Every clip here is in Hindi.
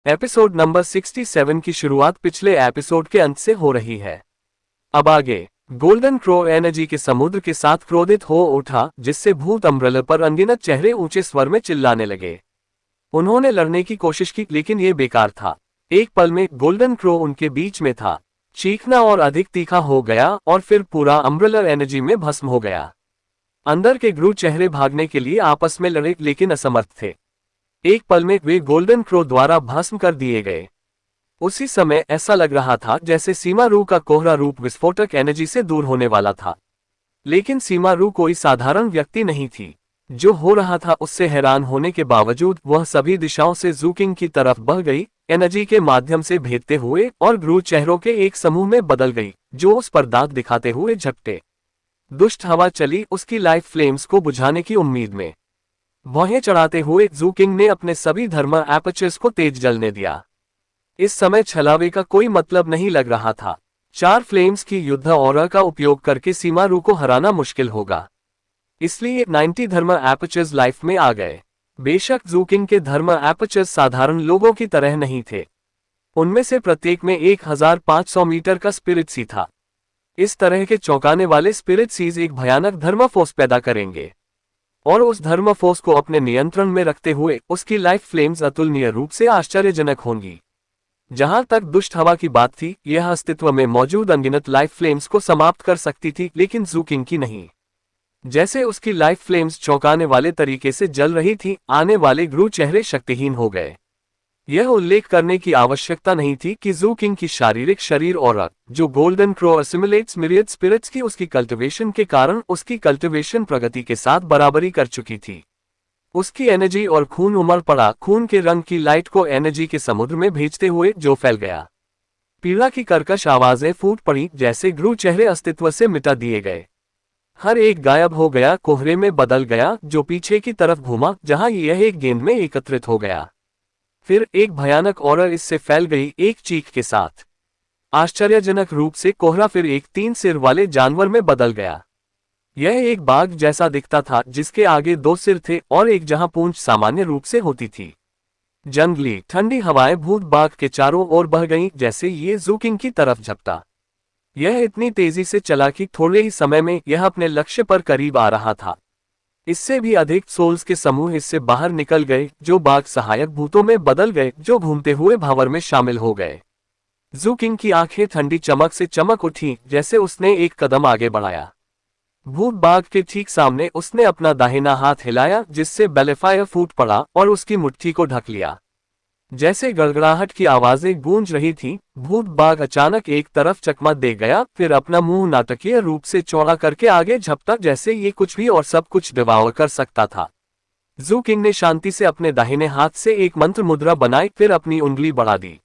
एपिसोड नंबर 67 की शुरुआत पिछले एपिसोड के अंत से हो रही है। अब आगे गोल्डन क्रो एनर्जी के समुद्र के साथ क्रोधित हो उठा, जिससे भूत अम्ब्रेला पर अनगिनत चेहरे ऊंचे स्वर में चिल्लाने लगे। उन्होंने लड़ने की कोशिश की, लेकिन ये बेकार था। एक पल में गोल्डन क्रो उनके बीच में था, चीखना और अधिक तीखा हो गया और फिर पूरा अम्ब्रेला एनर्जी में भस्म हो गया। अंदर के ग्रू चेहरे भागने के लिए आपस में लड़े, लेकिन असमर्थ थे। एक पल में वे गोल्डन क्रो द्वारा भस्म कर दिए गए। उसी समय ऐसा लग रहा था जैसे सीमा रू का कोहरा रूप विस्फोटक एनर्जी से दूर होने वाला था। लेकिन सीमा रू कोई साधारण व्यक्ति नहीं थी। जो हो रहा था उससे हैरान होने के बावजूद वह सभी दिशाओं से जू किंग की तरफ बह गई, एनर्जी के माध्यम से भेदते हुए, और ग्रू चेहरों के एक समूह में बदल गई जो उस पर दांत दिखाते हुए झपटे। दुष्ट हवा चली उसकी लाइफ फ्लेम्स को बुझाने की उम्मीद में। भौहें चढ़ाते हुए जू किंग ने अपने सभी थर्मल एपर्चर्स को तेज जलने दिया। इस समय छलावे का कोई मतलब नहीं लग रहा था। 4 फ्लेम्स की युद्ध ऑरा का उपयोग करके सीमा रू को हराना मुश्किल होगा, इसलिए 90 थर्मल एपर्चर्स लाइफ में आ गए। बेशक जू किंग के थर्मल एपर्चर्स साधारण लोगों की तरह नहीं थे। उनमें से प्रत्येक में 1500 मीटर का स्पिरिट सी था। इस तरह के चौंकाने वाले स्पिरिट सीज एक भयानक धर्म फोर्स पैदा करेंगे, और उस धर्म फोर्स को अपने नियंत्रण में रखते हुए उसकी लाइफ फ्लेम्स अतुलनीय रूप से आश्चर्यजनक होंगी। जहां तक दुष्ट हवा की बात थी, यह अस्तित्व में मौजूद अनगिनत लाइफ फ्लेम्स को समाप्त कर सकती थी, लेकिन जू किंग की नहीं। जैसे उसकी लाइफ फ्लेम्स चौंकाने वाले तरीके से जल रही थी, आने वाले ग्रू चेहरे शक्तिहीन हो गए। यह उल्लेख करने की आवश्यकता नहीं थी कि जू किंग की शारीरिक शरीर और जो golden crow assimilates myriad spirits की उसकी कल्टिवेशन के कारण उसकी कल्टिवेशन प्रगति के साथ बराबरी कर चुकी थी। उसकी एनर्जी और खून उमड़ पड़ा, खून के रंग की लाइट को एनर्जी के समुद्र में भेजते हुए जो फैल गया। पीड़ा की कर्कश आवाजें फूट पड़ी, जैसे ग्रू चेहरे अस्तित्व से मिटा दिए गए। हर एक गायब हो गया, कोहरे में बदल गया जो पीछे की तरफ घूमा, जहां यह एक गेंद में एकत्रित हो गया। फिर एक भयानक ऑरर इससे फैल गई, एक चीख के साथ। आश्चर्यजनक रूप से कोहरा फिर एक 3 सिर वाले जानवर में बदल गया। यह एक बाघ जैसा दिखता था, जिसके आगे 2 सिर थे और एक जहां पूंछ सामान्य रूप से होती थी। जंगली ठंडी हवाएं भूत बाघ के चारों ओर बह गईं, जैसे ये जू किंग की तरफ झपटा। यह इतनी तेजी से चला कि थोड़े ही समय में यह अपने लक्ष्य पर करीब आ रहा था। इससे भी अधिक सोल्स के समूह इससे बाहर निकल गए, जो बाघ सहायक भूतों में बदल गए, जो घूमते हुए भावर में शामिल हो गए। जू किंग की आंखें ठंडी चमक से चमक उठी जैसे उसने एक कदम आगे बढ़ाया। भूत बाघ के ठीक सामने उसने अपना दाहिना हाथ हिलाया, जिससे बेलेफायर फूट पड़ा और उसकी मुट्ठी को ढक लिया। जैसे गड़गड़ाहट की आवाजें गूंज रही थीं, भूत बाघ अचानक एक तरफ चकमा दे गया, फिर अपना मुंह नाटकीय रूप से चौड़ा करके आगे झपटा, जैसे ये कुछ भी और सब कुछ डिवावर कर सकता था। जू किंग ने शांति से अपने दाहिने हाथ से एक मंत्र मुद्रा बनाई, फिर अपनी उंगली बढ़ा दी।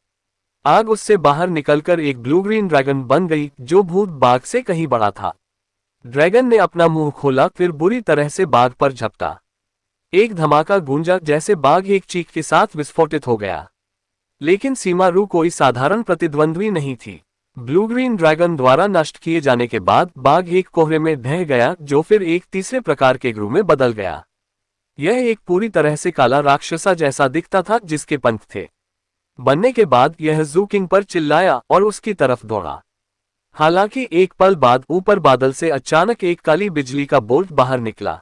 आग उससे बाहर निकलकर एक ब्लू ग्रीन ड्रैगन बन गई, जो भूत बाघ से कहीं बड़ा था। ड्रैगन ने अपना मुंह खोला, फिर बुरी तरह से बाघ पर झपटा। एक धमाका गूंजा, जैसे बाघ एक चीख के साथ विस्फोटित हो गया। लेकिन सीमा रू कोई साधारण प्रतिद्वंद्वी नहीं थी। ब्लू ग्रीन ड्रैगन द्वारा नष्ट किए जाने के बाद बाघ एक कोहरे में ढह गया, जो फिर एक तीसरे प्रकार के ग्रू में बदल गया। यह एक पूरी तरह से काला राक्षसा जैसा दिखता था, जिसके पंख थे। बनने के बाद यह जू किंग पर चिल्लाया और उसकी तरफ दौड़ा। हालांकि एक पल बाद ऊपर बादल से अचानक एक काली बिजली का बोल्ट बाहर निकला।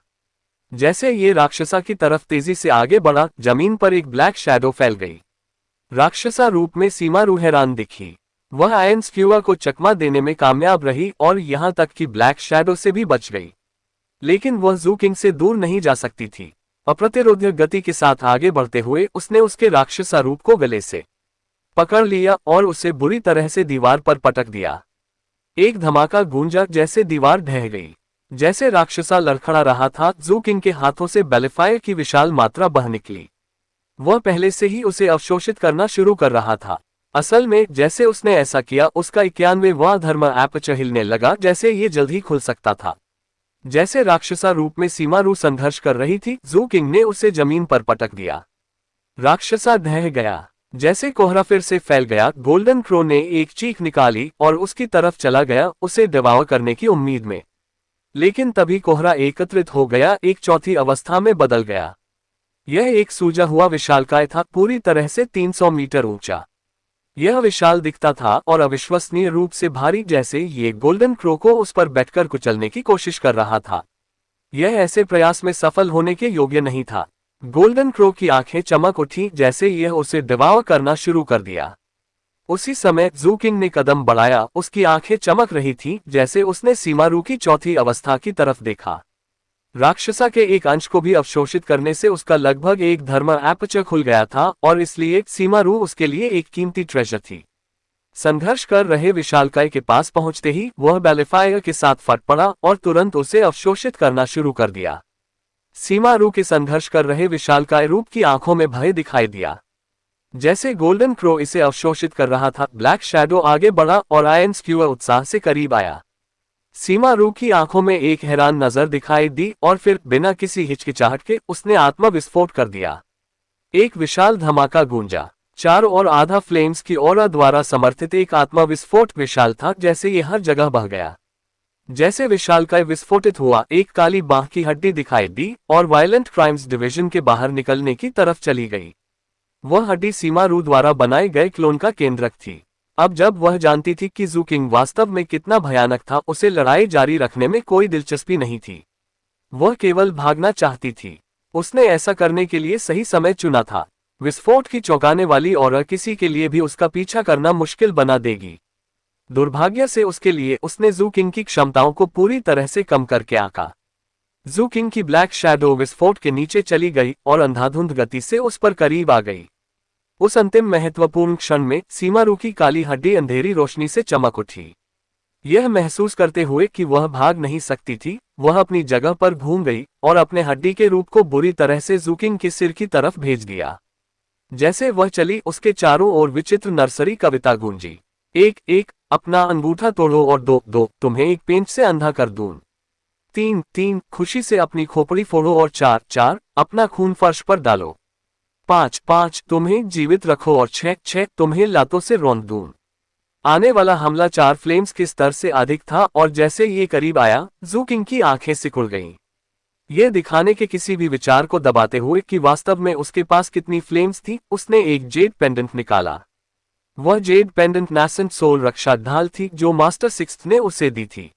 जैसे ये राक्षसा की तरफ तेजी से आगे बढ़ा, जमीन पर एक ब्लैक शैडो फैल गई। राक्षसा रूप में सीमा रू हैरान दिखी। वह आयन स्क्यूआ को चकमा देने में कामयाब रही और यहां तक कि ब्लैक शैडो से भी बच गई। लेकिन वह जू किंग से दूर नहीं जा सकती थी। अप्रतिरोध्य गति के साथ आगे बढ़ते हुए उसने उसके राक्षसा रूप को गले से पकड़ लिया और उसे बुरी तरह से दीवार पर पटक दिया। एक धमाका गूंजा, जैसे दीवार ढह गई। जैसे राक्षसा लड़खड़ा रहा था, जू किंग के हाथों से बेलेफायर की विशाल मात्रा बह निकली। वह पहले से ही उसे अवशोषित करना शुरू कर रहा था। असल में जैसे उसने ऐसा किया, उसका 91वां धर्म एपर्चर हिलने लगा, जैसे ये जल्द ही खुल सकता था। जैसे राक्षसा रूप में सीमा रू संघर्ष कर रही थी, जू किंग ने उसे जमीन पर पटक दिया। राक्षसा ढह गया। जैसे कोहरा फिर से फैल गया, गोल्डन क्रो ने एक चीख निकाली और उसकी तरफ चला गया, उसे डिवावर करने की उम्मीद में। लेकिन तभी कोहरा एकत्रित हो गया, एक चौथी अवस्था में बदल गया। यह एक सूजा हुआ विशालकाय था, पूरी तरह से 300 मीटर ऊंचा। यह विशाल दिखता था और अविश्वसनीय रूप से भारी, जैसे ये गोल्डन क्रो को उस पर बैठकर कुचलने की कोशिश कर रहा था। यह ऐसे प्रयास में सफल होने के योग्य नहीं था। गोल्डन क्रो की आंखें चमक उठी, जैसे यह उसे डिवावर करना शुरू कर दिया। उसी समय ज़ू किंग ने कदम बढ़ाया, उसकी आंखें चमक रही थीं, जैसे उसने सीमारू की चौथी अवस्था की तरफ देखा। राक्षसा के एक अंश को भी अवशोषित करने से उसका लगभग एक धर्म एपर्चर खुल गया था और इसलिए सीमारू उसके लिए एक कीमती ट्रेजर थी। संघर्ष कर रहे विशालकाय के पास पहुंचते ही वह बेलिफायर के साथ फट पड़ा और तुरंत उसे अवशोषित करना शुरू कर दिया। सीमारू के संघर्ष कर रहे विशालकाय रूप की आंखों में भय दिखाई दिया। जैसे गोल्डन क्रो इसे अवशोषित कर रहा था, ब्लैक शैडो आगे बढ़ा और आयन स्क्यूअर उत्साह से करीब आया। सीमारू की आंखों में एक हैरान नजर दिखाई दी और फिर बिना किसी हिचकिचाहट के उसने आत्मा विस्फोट कर दिया। एक विशाल धमाका गूंजा। चारों ओर आधा फ्लेम्स की ऑरा द्वारा समर्थित एक आत्मा विस्फोट विशाल था, जैसे ये हर जगह बह गया। जैसे विशालकाय विस्फोटित हुआ, एक काली बांह की हड्डी दिखाई दी और वायलेंट क्राइम्स डिवीजन के बाहर निकलने की तरफ चली गई। वह हड्डी सीमारू द्वारा बनाए गए क्लोन का केंद्रक थी। अब जब वह जानती थी कि ज़ू किंग वास्तव में कितना भयानक था, उसे लड़ाई जारी रखने में कोई दिलचस्पी नहीं थी। वह केवल भागना चाहती थी। उसने ऐसा करने के लिए सही समय चुना था। विस्फोट की चौंकाने वाली ऑरा किसी के लिए भी उसका पीछा करना मुश्किल बना देगी। दुर्भाग्य से उसके लिए उसने ज़ू किंग की क्षमताओं को पूरी तरह से कम करके आंका। ज़ू किंग की ब्लैक शैडो विस्फोट के नीचे चली गई और अंधाधुंध गति से उस पर करीब आ गई। उस अंतिम महत्वपूर्ण क्षण में सीमारू की काली हड्डी अंधेरी रोशनी से चमक उठी। यह महसूस करते हुए कि वह भाग नहीं सकती थी, वह अपनी जगह पर घूम गई और अपने हड्डी के रूप को बुरी तरह से ज़ू किंग के सिर की तरफ भेज दिया। जैसे वह चली, उसके चारों ओर विचित्र नर्सरी कविता गूंजी। 1-1 अपना अंगूठा तोड़ो और 2-2 तुम्हें एक पेंच से अंधा कर दूं। 3-3 खुशी से अपनी खोपड़ी फोड़ो और 4-4 अपना खून फर्श पर डालो। 5-5 तुम्हें जीवित रखो और 6-6 तुम्हें लातों से रौंद दूं। आने वाला हमला 4 फ्लेम्स के स्तर से अधिक था और जैसे ये करीब आया, ज़ू किंग की आंखें सिकुड़ गईं। यह दिखाने के किसी भी विचार को दबाते हुए कि वास्तव में उसके पास कितनी फ्लेम्स थी, उसने एक जेड पेंडेंट निकाला। वह जेड पेंडेंट नासेंट सोल रक्षा ढाल थी जो मास्टर सिक्स्थ ने उसे दी थी।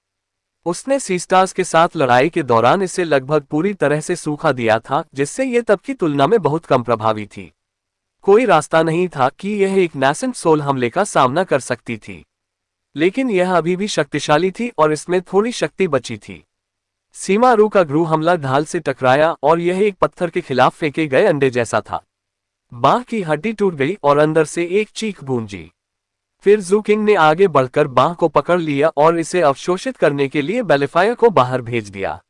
उसने सीस्टार्स के साथ लड़ाई के दौरान इसे लगभग पूरी तरह से सूखा दिया था, जिससे यह तब की तुलना में बहुत कम प्रभावी थी। कोई रास्ता नहीं था कि यह एक नासेंट सोल हमले का सामना कर सकती थी, लेकिन यह अभी भी शक्तिशाली थी और इसमें थोड़ी शक्ति बची थी। सीमारू का ग्रू हमला ढाल से टकराया और यह एक पत्थर के खिलाफ फेंके गए अंडे जैसा था। बांह की हड्डी टूट गई और अंदर से एक चीख गूंजी। फिर ज़ू किंग ने आगे बढ़कर बांह को पकड़ लिया और इसे अवशोषित करने के लिए बेलिफायर को बाहर भेज दिया।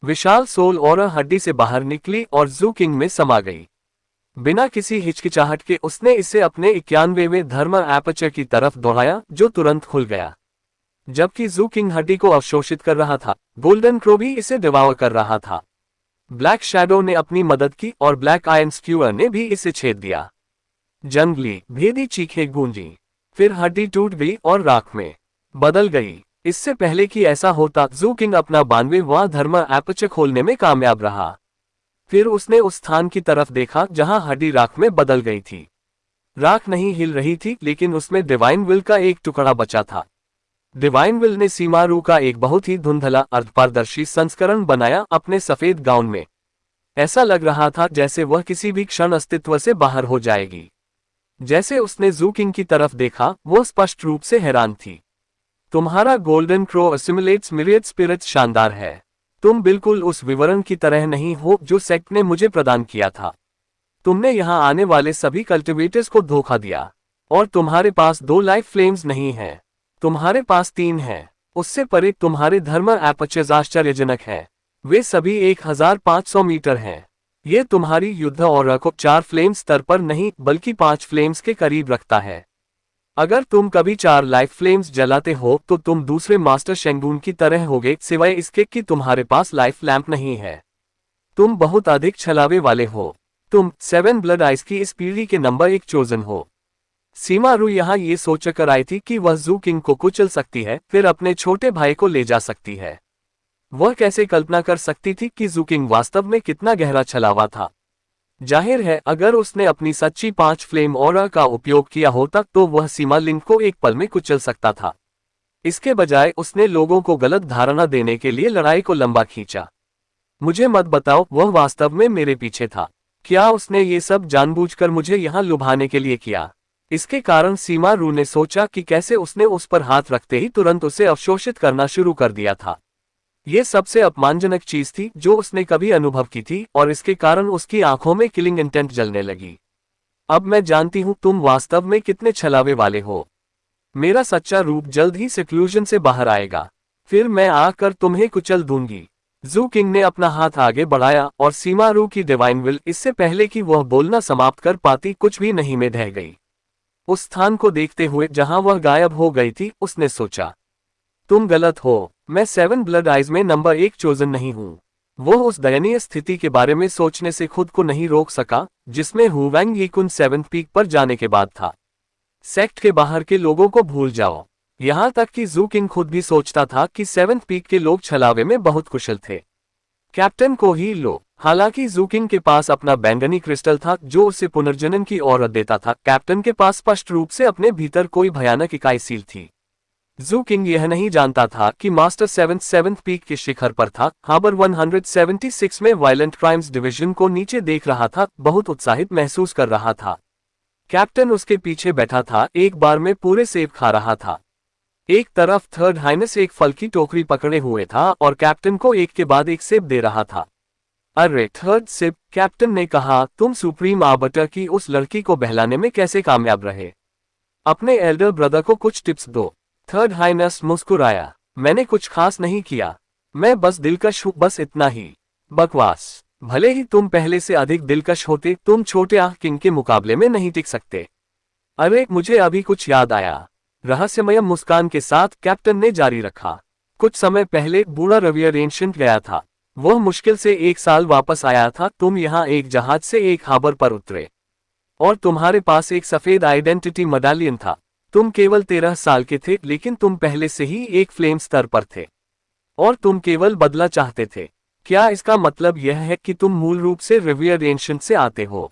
विशाल सोल ऑरा हड्डी से बाहर निकली और ज़ू किंग में समा गई। बिना किसी हिचकिचाहट के उसने इसे अपने 91वें धर्म एपर्चर की तरफ दौड़ाया, जो तुरंत खुल गया। जबकि ज़ू किंग हड्डी को अवशोषित कर रहा था, गोल्डन क्रो भी इसे डिवावर कर रहा था। ब्लैक शैडो ने अपनी मदद की और ब्लैक आयन स्क्यूअर ने भी इसे छेद दिया। जंगली भेदी चीखें गूंजी। फिर हड्डी टूट गई और राख में बदल गई। इससे पहले कि ऐसा होता, ज़ू किंग अपना 92वां धर्म एपर्चर खोलने में कामयाब रहा। फिर उसने उस स्थान की तरफ देखा जहां हड्डी राख में बदल गई थी। राख नहीं हिल रही थी, लेकिन उसमें डिवाइन विल का एक टुकड़ा बचा था। डिवाइन विल ने सीमारू का एक बहुत ही धुंधला अर्धपारदर्शी संस्करण बनाया अपने सफेद गाउन में। ऐसा लग रहा था जैसे वह किसी भी क्षण अस्तित्व से बाहर हो जाएगी। जैसे उसने ज़ू किंग की तरफ देखा, वो स्पष्ट रूप से हैरान थी। तुम्हारा golden crow assimilates myriad spirits शानदार है। तुम बिल्कुल उस विवरण की तरह नहीं हो जो सेक्ट ने मुझे प्रदान किया था। तुमने यहाँ आने वाले सभी कल्टिवेटर्स को धोखा दिया और तुम्हारे पास 2 लाइफ फ्लेम्स नहीं हैं। तुम्हारे पास 3 हैं। उससे परे तुम्हारे धर्म एपर्चर्स आश्चर्यजनक हैं। वे सभी 1500 मीटर हैं। ये तुम्हारी युद्ध ऑरा को 4 फ्लेम्स स्तर पर नहीं बल्कि 5 फ्लेम्स के करीब रखता है। अगर तुम कभी 4 लाइफ फ्लेम्स जलाते हो तो तुम दूसरे मास्टर शेंगून की तरह होगे, सिवाय इसके कि तुम्हारे पास लाइफ लैंप नहीं है। तुम बहुत अधिक छलावे वाले हो। तुम 7 ब्लड आइस की इस पीढ़ी के नंबर 1 चोजन हो। सीमारू यहाँ ये सोचकर आई थी कि वह ज़ू किंग को कुचल सकती है, फिर अपने छोटे भाई को ले जा सकती है। वह कैसे कल्पना कर सकती थी कि ज़ू किंग वास्तव में कितना गहरा छलावा था। जाहिर है अगर उसने अपनी सच्ची 5 फ्लेम ऑरा का उपयोग किया होता तो वह सीमा लिंक को एक पल में कुचल सकता था। इसके बजाय उसने लोगों को गलत धारणा देने के लिए लड़ाई को लंबा खींचा। मुझे मत बताओ वह वास्तव में मेरे पीछे था। क्या उसने ये सब जानबूझकर मुझे यहाँ लुभाने के लिए किया? इसके कारण सीमा रू ने सोचा कि कैसे उसने उस पर हाथ रखते ही तुरंत उसे अवशोषित करना शुरू कर दिया था। ये सबसे अपमानजनक चीज थी जो उसने कभी अनुभव की थी और इसके कारण उसकी आंखों में किलिंग इंटेंट जलने लगी। अब मैं जानती हूं तुम वास्तव में कितने छलावे वाले हो। मेरा सच्चा रूप जल्द ही सिक्लूजन से बाहर आएगा, फिर मैं आकर तुम्हें कुचल दूंगी। जू किंग ने अपना हाथ आगे बढ़ाया और सीमा रू की डिवाइन विल इससे पहले कि वह बोलना समाप्त कर पाती कुछ भी नहीं में ढह गई। उस स्थान को देखते हुए जहां वह गायब हो गई थी उसने सोचा, तुम गलत हो। मैं 7 ब्लड आइज में नंबर 1 चोजन नहीं हूं। वो उस दयनीय स्थिति के बारे में सोचने से खुद को नहीं रोक सका जिसमें हुवैंग यीकुन 7th पीक पर जाने के बाद था। सेक्ट के बाहर के लोगों को भूल जाओ। यहां तक कि जू किंग खुद भी सोचता था कि 7th पीक के लोग छलावे में बहुत कुशल थे। कैप्टन को ही लो। हालांकि जू किंग के पास अपना बैंगनी क्रिस्टल था जो उसे पुनर्जनन की ओर देता था, कैप्टन के पास स्पष्ट रूप से अपने भीतर कोई भयानक इकाई सील थी। जू किंग यह नहीं जानता था कि मास्टर 7th पीक के शिखर पर था। हार्बर 176 में वायलेंट क्राइम्स डिवीजन को नीचे देख रहा था, बहुत उत्साहित महसूस कर रहा था। कैप्टन उसके पीछे बैठा था, एक बार में पूरे सेब खा रहा था। एक तरफ थर्ड हाइनेस एक फल की टोकरी पकड़े हुए था और कैप्टन को एक के बाद एक सेब दे रहा था। अरे थर्ड सिप, कैप्टन ने कहा, तुम सुप्रीम आर्बिटर की उस लड़की को बहलाने में कैसे कामयाब रहे? अपने एल्डर ब्रदर को कुछ टिप्स दो। थर्ड हाइनेस मुस्कुराया, मैंने कुछ खास नहीं किया, मैं बस दिलकश हूं, बस इतना ही। बकवास। भले ही तुम पहले से अधिक दिलकश होते, तुम छोटे आह किंग के मुकाबले में नहीं टिक सकते। अरे मुझे अभी कुछ याद आया। रहस्यमय मुस्कान के साथ कैप्टन ने जारी रखा, कुछ समय पहले बूढ़ा रवियर एंशिएंट गया था। वह मुश्किल से 1 साल वापस आया था। तुम यहाँ एक जहाज से एक हार्बर पर उतरे और तुम्हारे पास एक सफेद आइडेंटिटी मेडालियन था। तुम केवल 13 साल के थे, लेकिन तुम पहले से ही एक फ्लेम स्तर पर थे और तुम केवल बदला चाहते थे। क्या इसका मतलब यह है कि तुम मूल रूप से रिवियर एंशिएंट से आते हो?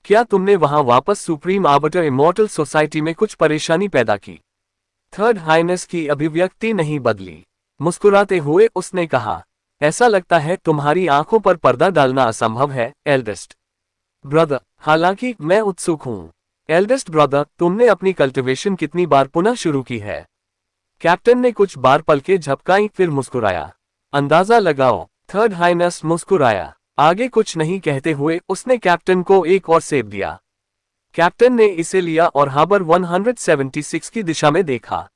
क्या तुमने वहां वापस सुप्रीम आर्बिटर इमॉर्टल सोसाइटी में कुछ परेशानी पैदा की? थर्ड हाइनेस की अभिव्यक्ति नहीं बदली। मुस्कुराते हुए उसने कहा, ऐसा लगता है तुम्हारी आंखों पर पर्दा डालना असंभव है एल्डेस्ट ब्रदर। हालांकि मैं उत्सुक हूं। एल्डेस्ट ब्रदर, तुमने अपनी कल्टिवेशन कितनी बार पुनः शुरू की है? कैप्टन ने कुछ बार पलकें झपकाई, फिर मुस्कुराया। अंदाजा लगाओ। थर्ड हाइनेस मुस्कुराया। आगे कुछ नहीं कहते हुए उसने कैप्टन को एक और सेब दिया। कैप्टन ने इसे लिया और हार्बर 176 की दिशा में देखा।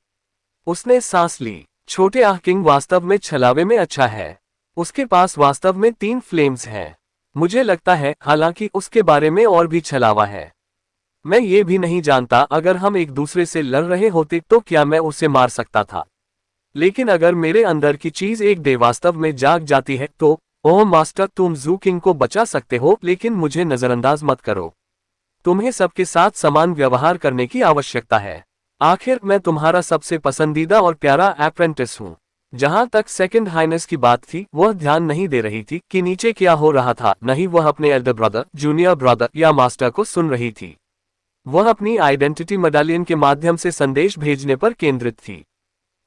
उसने सांस ली। छोटे आह किंग वास्तव में छलावे में अच्छा है। उसके पास वास्तव में 3 फ्लेम्स हैं। मुझे लगता है हालांकि उसके बारे में और भी छलावा है। मैं ये भी नहीं जानता अगर हम एक दूसरे से लड़ रहे होते तो क्या मैं उसे मार सकता था। लेकिन अगर मेरे अंदर की चीज एक डे वास्तव में जाग जाती है तो ओह मास्टर, तुम जू किंग को बचा सकते हो, लेकिन मुझे नजरअंदाज मत करो। तुम्हें सबके साथ समान व्यवहार करने की आवश्यकता है। आखिर मैं तुम्हारा सबसे पसंदीदा और प्यारा अप्रेंटिस हूँ। जहां तक सेकंड हाइनेस की बात थी, वह ध्यान नहीं दे रही थी कि नीचे क्या हो रहा था। नहीं वह अपने एल्डर ब्रदर, जूनियर ब्रदर या मास्टर को सुन रही थी। वह अपनी आइडेंटिटी मेडालियन के माध्यम से संदेश भेजने पर केंद्रित थी।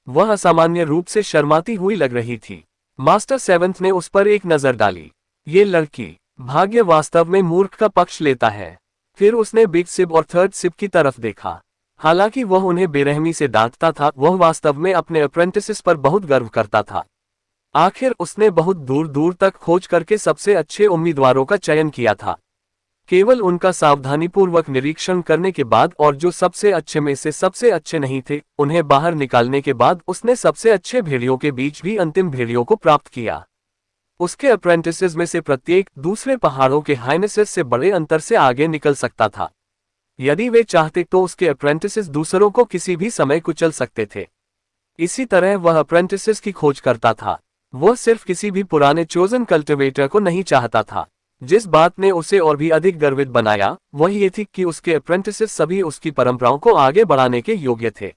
वह असामान्य रूप से शर्माती हुई लग रही थी। मास्टर 7th ने उस पर एक नजर डाली। ये लड़की, भाग्य वास्तव में मूर्ख का पक्ष लेता है। फिर उसने बिग सिप और थर्ड सिप की तरफ देखा। हालांकि वह उन्हें बेरहमी से डांटता था, वह वास्तव में अपने अप्रेंटिसेस पर बहुत गर्व करता था। आखिर उसने बहुत दूर दूर तक खोज करके सबसे अच्छे उम्मीदवारों का चयन किया था। केवल उनका सावधानीपूर्वक निरीक्षण करने के बाद और जो सबसे अच्छे में से सबसे अच्छे नहीं थे, उन्हें बाहर निकालने के बाद उसने सबसे अच्छे भेड़ियों के बीच भी अंतिम भेड़ियों को प्राप्त किया। उसके अप्रेंटिसेस में से प्रत्येक दूसरे पहाड़ों के हाइनेसेस से बड़े अंतर से आगे निकल सकता था। यदि वे चाहते तो उसके अप्रेंटिसेस दूसरों को किसी भी समय कुचल सकते थे। इसी तरह वह अप्रेंटिसेस की खोज करता था। वह सिर्फ किसी भी पुराने चोजन कल्टिवेटर को नहीं चाहता था। जिस बात ने उसे और भी अधिक गर्वित बनाया वह ये थी कि उसके अप्रेंटिसेस सभी उसकी परंपराओं को आगे बढ़ाने के योग्य थे।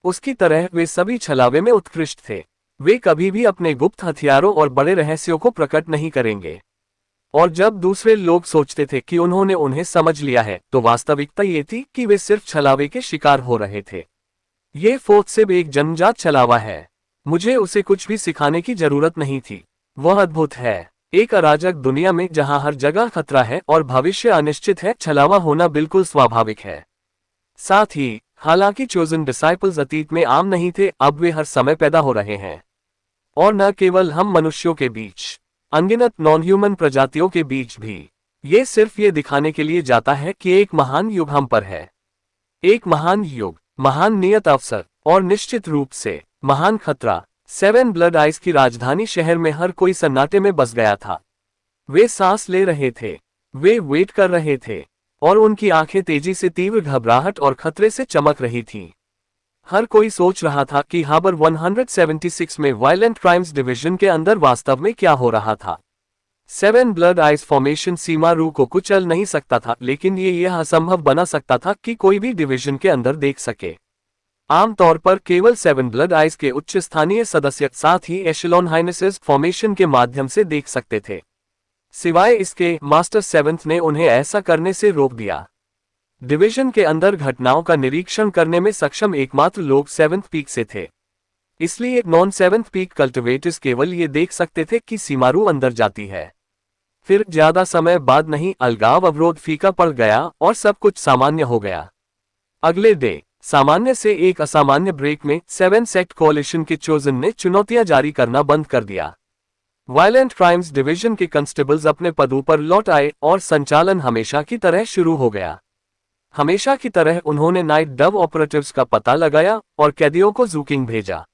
उसकी तरह वे सभी छलावे में उत्कृष्ट थे। वे कभी भी अपने गुप्त हथियारों और बड़े रहस्यों को प्रकट नहीं करेंगे। और जब दूसरे लोग सोचते थे कि उन्होंने उन्हें समझ लिया है, तो वास्तविकता ये थी कि वे सिर्फ छलावे के शिकार हो रहे थे। ये फोर्थ सिर्फ एक जन्मजात छलावा है। मुझे उसे कुछ भी सिखाने की जरूरत नहीं थी। वह अद्भुत है। एक अराजक दुनिया में जहां हर जगह खतरा है और भविष्य अनिश्चित है, छलावा होना बिल्कुल स्वाभाविक है। साथ ही हालांकि चोजन डिसाइपल्स अतीत में आम नहीं थे, अब वे हर समय पैदा हो रहे हैं। और न केवल हम मनुष्यों के बीच, अनगिनत नॉन ह्यूमन प्रजातियों के बीच भी। ये सिर्फ ये दिखाने के लिए जाता है कि एक महान युग हम पर है। एक महान युग, महान नियत अवसर और निश्चित रूप से महान खतरा। सेवन ब्लड आइज की राजधानी शहर में हर कोई सन्नाटे में बस गया था। वे सांस ले रहे थे, वे वेट कर रहे थे, और उनकी आंखें तेजी से तीव्र घबराहट और खतरे से चमक रही थीं। हर कोई सोच रहा था कि हार्बर 176 में वायलेंट क्राइम्स डिवीजन के अंदर वास्तव में क्या हो रहा था। सेवन ब्लड आइज फॉर्मेशन सीमारू को कुचल नहीं सकता था, लेकिन यह असंभव बना सकता था कि कोई भी डिवीजन के अंदर देख सके। आमतौर पर केवल सेवन ब्लड आइज के उच्च स्थानीय सदस्य साथ ही एशेलॉन हाइनेसेस फॉर्मेशन के माध्यम से देख सकते थे। सिवाय इसके, मास्टर सेवंथ ने उन्हें ऐसा करने से रोक दिया। डिवीजन के अंदर घटनाओं का निरीक्षण करने में सक्षम एकमात्र लोग सेवंथ पीक से थे। इसलिए नॉन सेवंथ पीक कल्टिवेटर्स केवल ये देख सकते थे कि सीमारू अंदर जाती है। फिर ज्यादा समय बाद नहीं, अलगाव अवरोध फीका पड़ गया और सब कुछ सामान्य हो गया। अगले डे सामान्य से एक असामान्य ब्रेक में सेवन सेक्ट कोalition के चोजन ने चुनौतियां जारी करना बंद कर दिया। वायलेंट क्राइम्स डिवीजन के कंस्टेबल्स अपने पदों पर लौट आए और संचालन हमेशा की तरह शुरू हो गया। हमेशा की तरह उन्होंने नाइट डव ऑपरेटिव्स का पता लगाया और कैदियों को जूकिंग भेजा।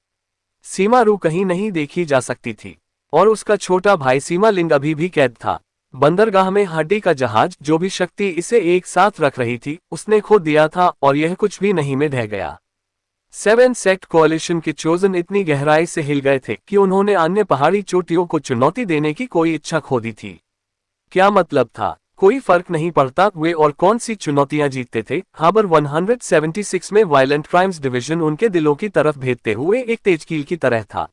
सीमारू कहीं नहीं देखी जा सकती थी और उसका छोटा भाई सीमा लिंग अभी भी कैद था। बंदरगाह में हड्डी का जहाज, जो भी शक्ति इसे एक साथ रख रही थी, उसने खो दिया था और यह कुछ भी नहीं में ढह गया। सेवन सेक्ट कोalition के चोजन इतनी गहराई से हिल गए थे कि उन्होंने अन्य पहाड़ी चोटियों को चुनौती देने की कोई इच्छा खो दी थी। क्या मतलब था? कोई फर्क नहीं पड़ता वे और कौन सी चुनौतियां जीतते थे। हार्बर 176 में वायलेंट क्राइम्स डिवीजन उनके दिलों की तरफ भेजते हुए एक तेजकील की तरह था।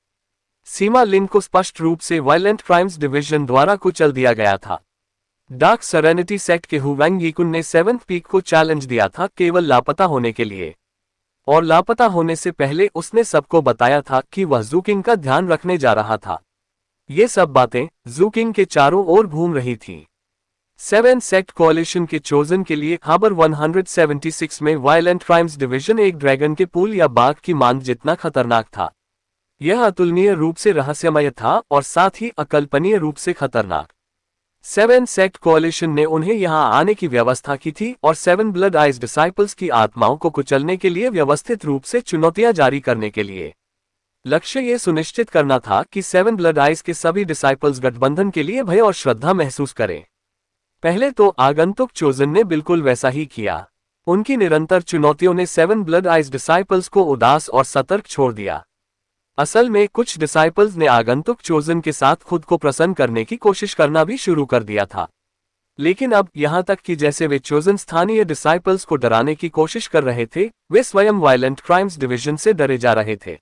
सीमा लिन को स्पष्ट रूप से वायलेंट क्राइम्स डिवीजन द्वारा कुचल दिया गया था। डार्क सेरेनिटी सेक्ट के हुवैंग यीकुन ने सेवंथ पीक को चैलेंज दिया था, केवल लापता होने के लिए। और लापता होने से पहले उसने सबको बताया था कि वह जूकिंग का ध्यान रखने जा रहा था। ये सब बातें जूकिंग के चारों ओर घूम रही थीं। सेवन सेक्ट कोalition के चोजन के लिए हार्बर 176 में वायलेंट क्राइम्स डिवीजन एक ड्रैगन के पूल या बाघ की मांद जितना खतरनाक था। यह अतुलनीय रूप से रहस्यमय था और साथ ही अकल्पनीय रूप से खतरनाक। सेवन सेक्ट कोalition ने उन्हें यहां आने की व्यवस्था की थी और सेवन ब्लड आइज डिसाइपल्स की आत्माओं को कुचलने के लिए व्यवस्थित रूप से चुनौतियां जारी करने के लिए। लक्ष्य ये सुनिश्चित करना था कि सेवन ब्लड आइज के सभी डिसाइपल्स गठबंधन के लिए भय और श्रद्धा महसूस करें। पहले तो आगंतुक चोजन ने बिल्कुल वैसा ही किया। उनकी निरंतर चुनौतियों ने सेवन ब्लड आइज डिसाइपल्स को उदास और सतर्क छोड़ दिया। असल में कुछ डिसाइपल्स ने आगंतुक चोजन के साथ खुद को प्रसन्न करने की कोशिश करना भी शुरू कर दिया था। लेकिन अब यहां तक कि जैसे वे चोजन स्थानीय डिसाइपल्स को डराने की कोशिश कर रहे थे, वे स्वयं वायलेंट क्राइम्स डिवीजन से डरे जा रहे थे।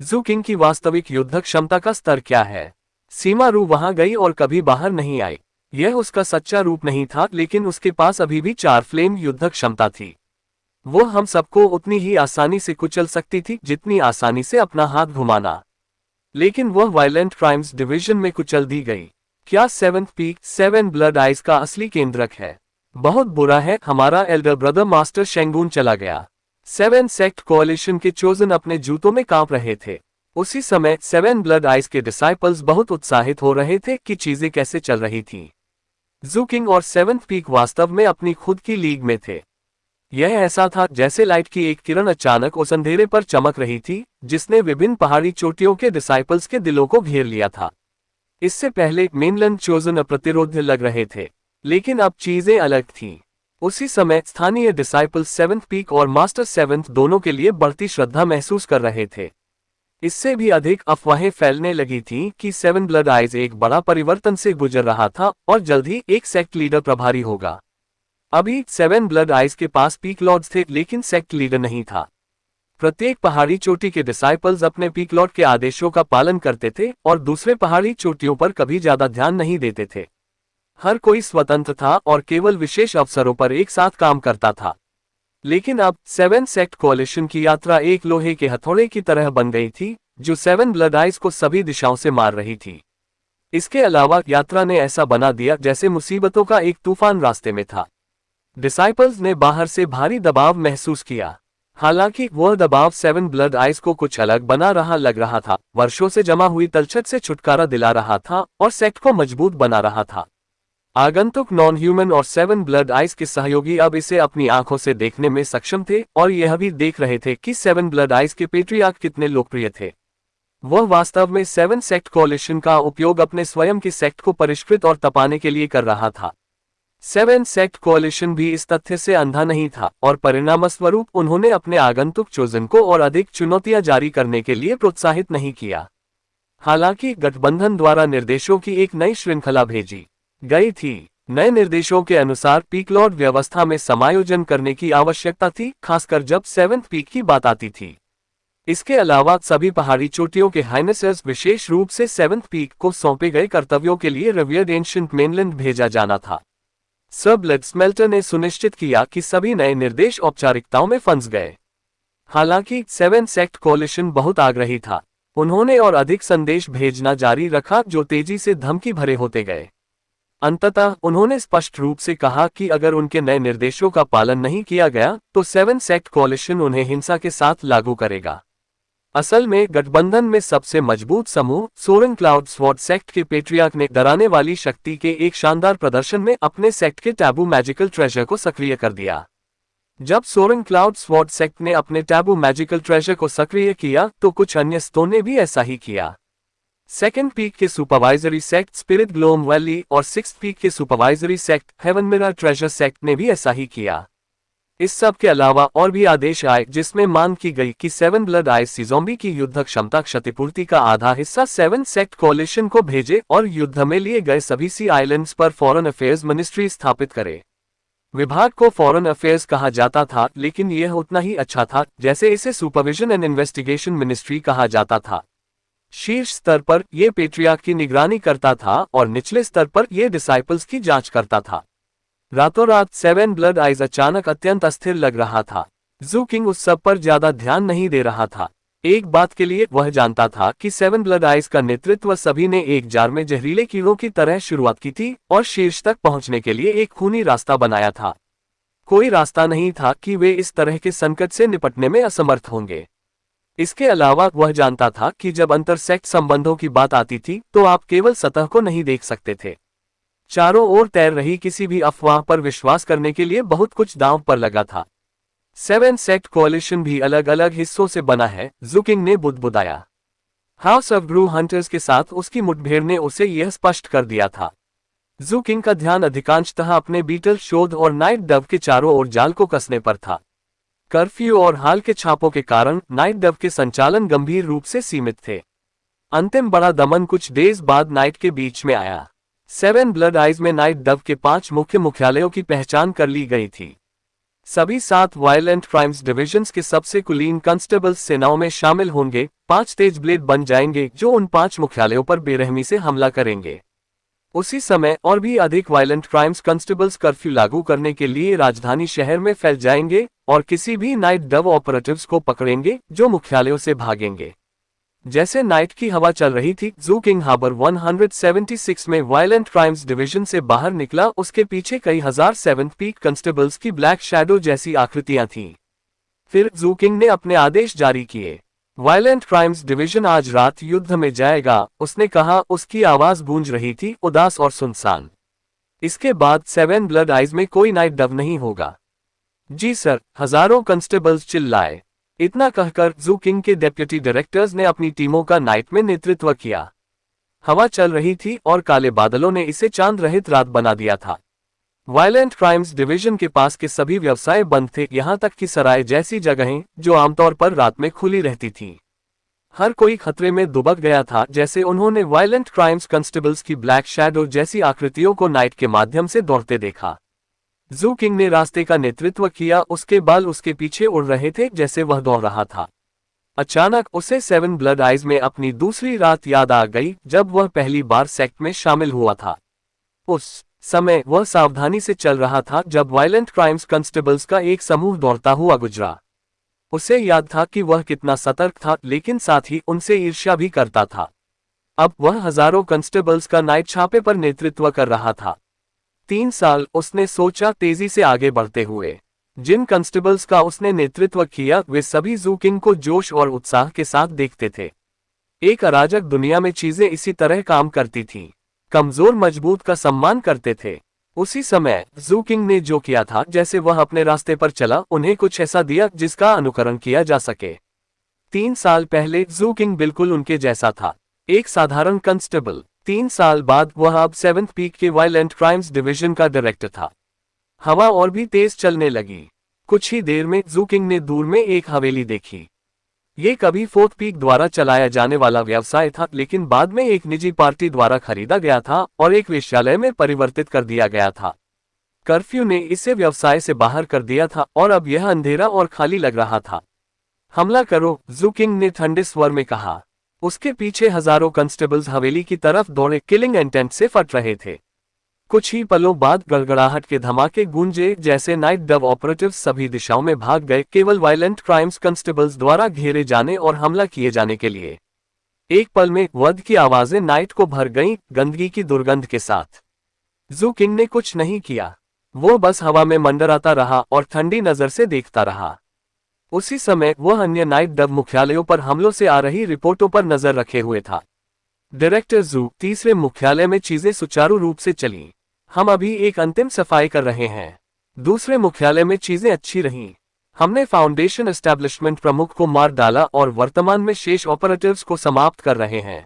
जूकिंग की वास्तविक युद्ध क्षमता का स्तर क्या है? सीमारू वहां गई और कभी बाहर नहीं आई। यह उसका सच्चा रूप नहीं था, लेकिन उसके पास अभी भी 4 फ्लेम युद्ध क्षमता थी। वो हम सबको उतनी ही आसानी से कुचल सकती थी जितनी आसानी से अपना हाथ घुमाना। लेकिन वह वायलेंट क्राइम्स डिवीजन में कुचल दी गई। क्या seventh peak seven blood eyes का असली केंद्रक है? बहुत बुरा है, हमारा एल्डर ब्रदर मास्टर शेंगून चला गया। सेवन सेक्ट कोalition के चोजन अपने जूतों में कांप रहे थे। उसी समय सेवन ब्लड आइज के डिसाइपल्स बहुत उत्साहित हो रहे थे कि चीजें कैसे चल रही थीं। जूकिंग और सेवंथ पीक वास्तव में अपनी खुद की लीग में थे। यह ऐसा था जैसे लाइट की एक किरण अचानक उस अंधेरे पर चमक रही थी, जिसने विभिन्न पहाड़ी चोटियों के डिसाइपल्स के दिलों को घेर लिया था। इससे पहले मेनलैंड चोजन अप्रतिरोध लग रहे थे, लेकिन अब चीजें अलग थीं। उसी समय स्थानीय डिसाइपल्स सेवंथ पीक और मास्टर सेवंथ दोनों के लिए बढ़ती श्रद्धा महसूस कर रहे थे। इससे भी अधिक अफवाहें फैलने लगी थीं कि सेवन ब्लड आइज एक बड़ा परिवर्तन से गुजर रहा था और जल्द ही एक सेक्ट लीडर प्रभारी होगा। अभी सेवन ब्लड आइज के पास पीक लॉर्ड्स थे, लेकिन सेक्ट लीडर नहीं था। प्रत्येक पहाड़ी चोटी के डिसाइपल्स अपने पीक लॉर्ड के आदेशों का पालन करते थे और दूसरे पहाड़ी चोटियों पर कभी ज्यादा ध्यान नहीं देते थे। हर कोई स्वतंत्र था और केवल विशेष अवसरों पर एक साथ काम करता था। लेकिन अब सेवन सेक्ट कोalition की यात्रा एक लोहे के हथौड़े की तरह बन गई थी, जो सेवन ब्लड आइज को सभी दिशाओं से मार रही थी। इसके अलावा यात्रा ने ऐसा बना दिया जैसे मुसीबतों का एक तूफान रास्ते में था। डिसाइपल्स ने बाहर से भारी दबाव महसूस किया। हालांकि वह दबाव सेवन ब्लड आइज को कुछ अलग बना रहा लग रहा था, वर्षों से जमा हुई तलछट से छुटकारा दिला रहा था और सेक्ट को मजबूत बना रहा था। आगंतुक नॉन ह्यूमन और सेवन ब्लड आइज के सहयोगी अब इसे अपनी आंखों से देखने में सक्षम थे और यह भी देख रहे थे कि सेवन ब्लड आइज के पेट्रियार्क कितने लोकप्रिय थे। वह वास्तव में सेवन सेक्ट कोalition का उपयोग अपने स्वयं के सेक्ट को परिष्कृत और तपाने के लिए कर रहा था। सेवन सेक्ट कोalition भी इस तथ्य से अंधा नहीं था और परिणामस्वरूप उन्होंने अपने आगंतुक चोजन को और अधिक चुनौतियां जारी करने के लिए प्रोत्साहित नहीं किया। हालांकि गठबंधन द्वारा निर्देशों की एक नई श्रृंखला भेजी गई थी। नए निर्देशों के अनुसार पीक लॉर्ड व्यवस्था में समायोजन करने की आवश्यकता थी, खासकर जब सेवेंथ पीक की बात आती थी। इसके अलावा सभी पहाड़ी चोटियों के हाइनेसेस विशेष रूप से सेवेंथ पीक को सौंपे गए कर्तव्यों के लिए रिवियर्ड एंशिएंट मेनलैंड भेजा जाना था। सर ब्लड स्मेल्टर ने सुनिश्चित किया कि सभी नए निर्देश औपचारिकताओं में फंस गए। हालांकि सेवन सेक्ट कोalition बहुत आग्रही था। उन्होंने और अधिक संदेश भेजना जारी रखा जो तेजी से धमकी भरे होते गए। अंततः उन्होंने स्पष्ट रूप से कहा कि अगर उनके नए निर्देशों का पालन नहीं किया गया तो सेवन सेक्ट कोalition उन्हें हिंसा के साथ लागू करेगा। असल में गठबंधन में सबसे मजबूत समूह सोरेन क्लाउड स्वॉर्ड सेक्ट के पेट्रियार्क ने डराने वाली शक्ति के एक शानदार प्रदर्शन में अपने सेक्ट के टैबू मैजिकल ट्रेजर को सक्रिय कर दिया। जब सोरेन क्लाउड स्वॉर्ड सेक्ट ने अपने टैबू मैजिकल ट्रेजर को सक्रिय किया तो कुछ अन्य स्तों ने भी ऐसा ही किया। सेकेंड पीक के supervisory sect spirit gloom valley और सिक्स्थ पीक के supervisory sect heaven mirror treasure sect ने भी ऐसा ही किया। इस सब के अलावा और भी आदेश आए जिसमें मांग की गई कि सेवन ब्लड आइज ज़ॉम्बी की युद्ध क्षमता क्षतिपूर्ति का आधा हिस्सा सेवन सेक्ट कोalition को भेजे और युद्ध में लिए गए सभी सी आइलैंड्स पर फॉरेन अफेयर्स मिनिस्ट्री स्थापित करे। विभाग को फॉरेन अफेयर्स कहा जाता था, लेकिन यह उतना ही अच्छा था जैसे इसे सुपरविजन एंड इन्वेस्टिगेशन मिनिस्ट्री कहा जाता था। शीर्ष स्तर पर यह पेट्रियार्क की निगरानी करता था और निचले स्तर पर यह डिसाइपल्स की जांच करता था। रातों रात सेवन ब्लड आइज अचानक अत्यंत अस्थिर लग रहा था। जू किंग उस सब पर ज्यादा ध्यान नहीं दे रहा था। एक बात के लिए वह जानता था कि सेवन ब्लड आइज का नेतृत्व सभी ने एक जार में जहरीले कीड़ों की तरह शुरुआत की थी और शीर्ष तक पहुंचने के लिए एक खूनी रास्ता बनाया था। कोई रास्ता नहीं था कि वे इस तरह के संकट से निपटने में असमर्थ होंगे। इसके अलावा वह जानता था कि जब अंतर सेक्ट संबंधों की बात आती थी तो आप केवल सतह को नहीं देख सकते थे। चारों ओर तैर रही किसी भी अफवाह पर विश्वास करने के लिए बहुत कुछ दांव पर लगा था। सेवन सेक्ट कोalition भी अलग अलग हिस्सों से बना है, जू किंग ने बुदबुदाया। हाउस ऑफ ग्रू हंटर्स के साथ उसकी मुठभेड़ ने उसे यह स्पष्ट कर दिया था। जू किंग का ध्यान अधिकांशतः अपने बीटल शोध और नाइट डव के चारों ओर जाल को कसने पर था। कर्फ्यू और हाल के छापों के कारण नाइट डव के संचालन गंभीर रूप से सीमित थे। अंतिम बड़ा दमन कुछ डेज बाद नाइट के बीच में आया। सेवन ब्लड आइज में नाइट डव के 5 मुख्य मुख्यालयों की पहचान कर ली गई थी। सभी 7 वायलेंट क्राइम्स डिविजन्स के सबसे कुलीन कांस्टेबल्स सेनाओं में शामिल होंगे। 5 तेज ब्लेड बन जाएंगे जो उन 5 मुख्यालयों पर बेरहमी से हमला करेंगे। उसी समय और भी अधिक वायलेंट क्राइम्स कांस्टेबल्स कर्फ्यू लागू करने के लिए राजधानी शहर में फैल जाएंगे और किसी भी नाइट डव ऑपरेटिव्स को पकड़ेंगे जो मुख्यालयों से भागेंगे। जैसे नाइट की हवा चल रही थी, जू किंग हार्बर 176 में वायलेंट क्राइम्स डिवीजन से बाहर निकला। उसके पीछे कई हजार सेवंथ पीक कांस्टेबल्स की ब्लैक शैडो जैसी आकृतियां थीं। फिर जू किंग ने अपने आदेश जारी किए। वायलेंट क्राइम्स डिवीजन आज रात युद्ध में जाएगा, उसने कहा। उसकी आवाज गूंज रही थी, उदास और सुनसान। इसके बाद सेवन ब्लड आइज में कोई नाइट डव नहीं होगा। जी सर, हजारों कांस्टेबल्स चिल्लाए। इतना कहकर जू किंग के डेप्यूटी डायरेक्टर्स ने अपनी टीमों का नाइट में नेतृत्व किया। हवा चल रही थी और काले बादलों ने इसे चांद रहित रात बना दिया था। वायलेंट क्राइम्स डिवीजन के पास के सभी व्यवसाय बंद थे, यहां तक कि सराय जैसी जगहें जो आमतौर पर रात में खुली रहती थीं। हर कोई खतरे में दुबक गया था जैसे उन्होंने वायलेंट क्राइम्स कांस्टेबल्स की ब्लैक शैडो जैसी आकृतियों को नाइट के माध्यम से दौड़ते देखा। जू किंग ने रास्ते का नेतृत्व किया, उसके बाल उसके पीछे उड़ रहे थे जैसे वह दौड़ रहा था। अचानक उसे सेवन ब्लड आइज में अपनी दूसरी रात याद आ गई जब वह पहली बार सेक्ट में शामिल हुआ था। उस समय वह सावधानी से चल रहा था जब वायलेंट क्राइम्स कांस्टेबल्स का एक समूह दौड़ता हुआ गुजरा। उसे याद था कि वह कितना सतर्क था, लेकिन साथ ही उनसे ईर्ष्या भी करता था। अब वह हजारों कांस्टेबल्स का नाइट छापे पर नेतृत्व कर रहा था। 3 साल, उसने सोचा, तेजी से आगे बढ़ते हुए। जिन कांस्टेबल्स का उसने नेतृत्व किया वे सभी जू किंग को जोश और उत्साह के साथ देखते थे। एक अराजक दुनिया में चीजें इसी तरह काम करती थीं। कमजोर मजबूत का सम्मान करते थे। उसी समय जू किंग ने जो किया था, जैसे वह अपने रास्ते पर चला, उन्हें कुछ ऐसा दिया जिसका अनुकरण किया जा सके। 3 साल पहले जू किंग बिल्कुल उनके जैसा था, एक साधारण कांस्टेबल। 3 साल बाद वह अब 7th पीक के वायलेंट क्राइम्स डिवीजन का डायरेक्टर था। हवा और भी तेज चलने लगी। कुछ ही देर में जू किंग ने दूर में एक हवेली देखी। ये कभी 4th पीक द्वारा चलाया जाने वाला व्यवसाय था, लेकिन बाद में एक निजी पार्टी द्वारा खरीदा गया था और एक वेश्यालय में परिवर्तित कर दिया गया था। कर्फ्यू ने इसे व्यवसाय से बाहर कर दिया था और अब यह अंधेरा और खाली लग रहा था। हमला करो, जू किंग ने ठंडे स्वर में कहा। उसके पीछे हजारों कांस्टेबल्स हवेली की तरफ दौड़े, किलिंग इंटेंट से फट रहे थे। कुछ ही पलों बाद गड़गड़ाहट के धमाके गूंजे, जैसे नाइट डव ऑपरेटिव्स सभी दिशाओं में भाग गए, केवल वायलेंट क्राइम्स कांस्टेबल्स द्वारा घेरे जाने और हमला किए जाने के लिए। एक पल में वध की आवाजें नाइट को भर गईं, गंदगी की दुर्गंध के साथ। जू किंग ने कुछ नहीं किया। वो बस हवा में मंडराता रहा और ठंडी नजर से देखता रहा। उसी समय वह अन्य नाइट डव मुख्यालयों पर हमलों से आ रही रिपोर्टों पर नजर रखे हुए था। डायरेक्टर जू, तीसरे मुख्यालय में चीजें सुचारू रूप से चलीं। हम अभी एक अंतिम सफाई कर रहे हैं। दूसरे मुख्यालय में चीजें अच्छी रहीं। हमने फाउंडेशन एस्टैब्लिशमेंट प्रमुख को मार डाला और वर्तमान में शेष ऑपरेटिव्स को समाप्त कर रहे हैं।